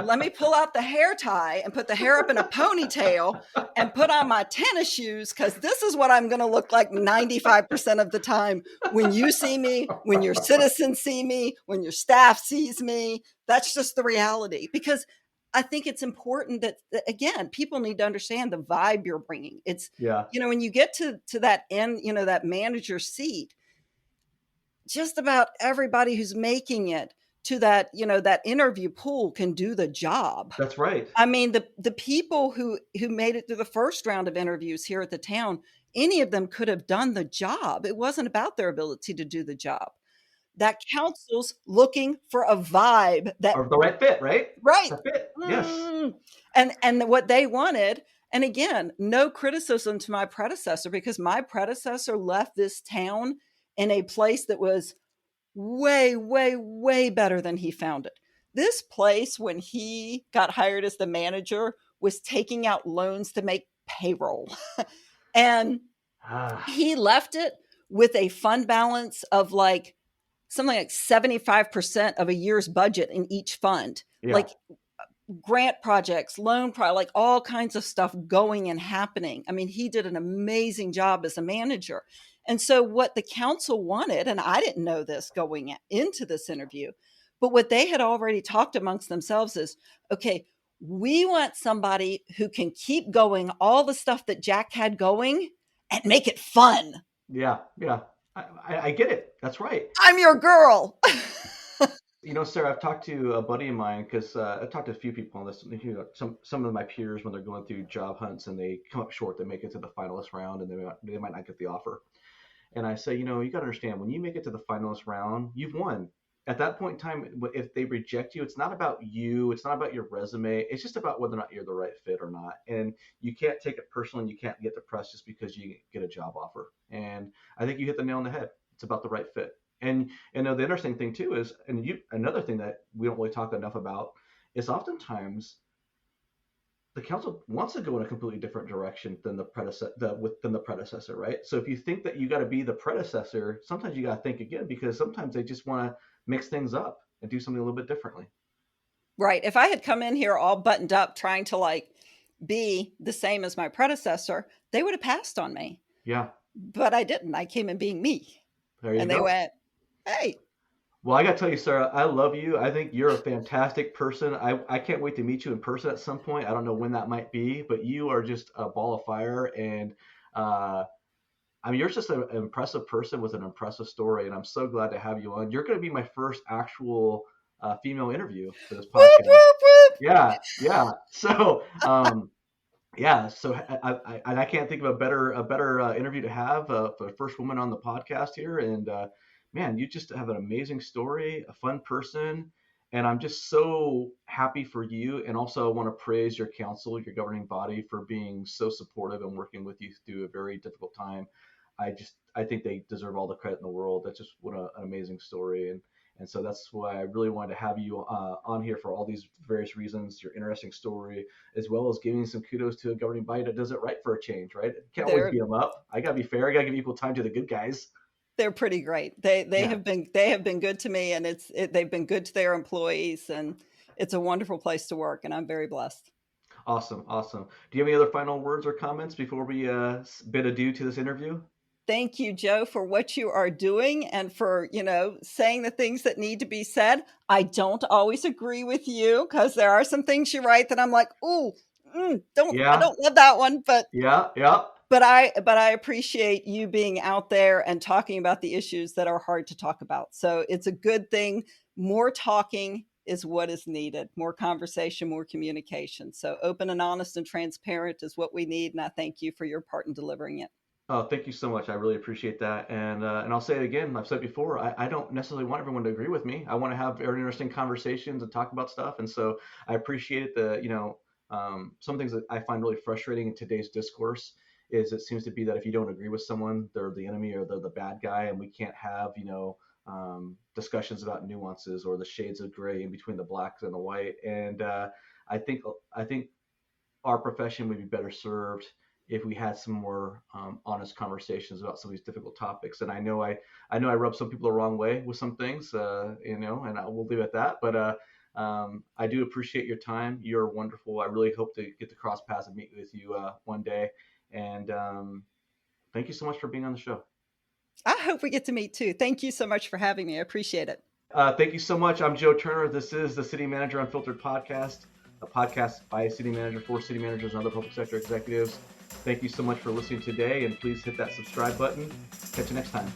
Let me pull out the hair tie and put the hair up in a ponytail and put on my tennis shoes, because this is what I'm going to look like 95% of the time when you see me, when your citizens see me, when your staff sees me. That's just the reality. Because I think it's important that, again, people need to understand the vibe you're bringing. It's, Yeah, when you get to that end, that manager seat, just about everybody who's making it to that, that interview pool can do the job. that's right. I mean, the people who made it through the first round of interviews here at the town, any of them could have done the job. It wasn't about their ability to do the job. That council's looking for a vibe that Or the right fit, right? right. The fit. Yes. Mm. And what they wanted, and again, no criticism to my predecessor because my predecessor left this town in a place that was way, way, way better than he found it. This place, when he got hired as the manager, was taking out loans to make payroll. And Ah, he left it with a fund balance of like something like 75% of a year's budget in each fund. yeah. Like grant projects, like all kinds of stuff going and happening. I mean, he did an amazing job as a manager. And so, what the council wanted, and I didn't know this going into this interview, but what they had already talked amongst themselves is okay, we want somebody who can keep going all the stuff that Jack had going and make it fun. Yeah. Yeah. I get it. That's right. I'm your girl. Sarah, I've talked to a buddy of mine because I've talked to a few people on this. Some of my peers when they're going through job hunts and they come up short, they make it to the finalist round and they might not get the offer. And I say, you got to understand when you make it to the finalist round, you've won. At that point in time, if they reject you, it's not about you. It's not about your resume. It's just about whether or not you're the right fit or not. And you can't take it personally. And you can't get depressed just because you get a job offer. And I think you hit the nail on the head. It's about the right fit. And the interesting thing too is, another thing that we don't really talk enough about is oftentimes the council wants to go in a completely different direction than the predecessor, right? So if you think that you got to be the predecessor, sometimes you got to think again because sometimes they just want to mix things up and do something a little bit differently. Right. If I had come in here all buttoned up trying to like be the same as my predecessor, they would have passed on me. Yeah. But I didn't. I came in being me. There you And they go. went, hey. Well, I got to tell you, Sarah, I love you. I think you're a fantastic person. I can't wait to meet you in person at some point. I don't know when that might be, but you are just a ball of fire. And uh, you're just an impressive person with an impressive story. And I'm so glad to have you on. You're going to be my first actual female interview for this Whoop, podcast. whoop, whoop. Yeah. Yeah. So, yeah, so I can't think of a better interview to have for the first woman on the podcast here. And man, you just have an amazing story, a fun person, and I'm just so happy for you. And also, I want to praise your council, your governing body, for being so supportive and working with you through a very difficult time. I think they deserve all the credit in the world. That's just what an amazing story. And so that's why I really wanted to have you on here for all these various reasons, your interesting story, as well as giving some kudos to a governing body that does it right for a change, right? Can't always They're beat them up. I gotta be fair. I gotta give equal time to the good guys. they're pretty great. They Yeah. have been good to me, and they've been good to their employees, and it's a wonderful place to work, and I'm very blessed. Awesome. Awesome. Do you have any other final words or comments before we bid adieu to this interview? Thank you, Joe, for what you are doing and for, saying the things that need to be said. I don't always agree with you because there are some things you write that I'm like, ooh, I Yeah. don't love that one, but Yeah. Yeah. I appreciate you being out there and talking about the issues that are hard to talk about. So it's a good thing. More talking is what is needed. More conversation, more communication. So open and honest and transparent is what we need. And I thank you for your part in delivering it. Oh, thank you so much. I really appreciate that. And I'll say it again. I've said it before. I don't necessarily want everyone to agree with me. I want to have very interesting conversations and talk about stuff. And so I appreciate some things that I find really frustrating in today's discourse is it seems to be that if you don't agree with someone, they're the enemy or they're the bad guy, and we can't have discussions about nuances or the shades of gray in between the blacks and the white. And I think I think our profession would be better served if we had some more honest conversations about some of these difficult topics. And I know I rub some people the wrong way with some things, and I will leave it at that. But I do appreciate your time. You're wonderful. I really hope to get to cross paths and meet with you one day. And thank you so much for being on the show. I hope we get to meet too. Thank you so much for having me. I appreciate it. Thank you so much. I'm Joe Turner. This is the City Manager Unfiltered podcast, a podcast by a city manager for city managers and other public sector executives. Thank you so much for listening today, and please hit that subscribe button. Catch you next time.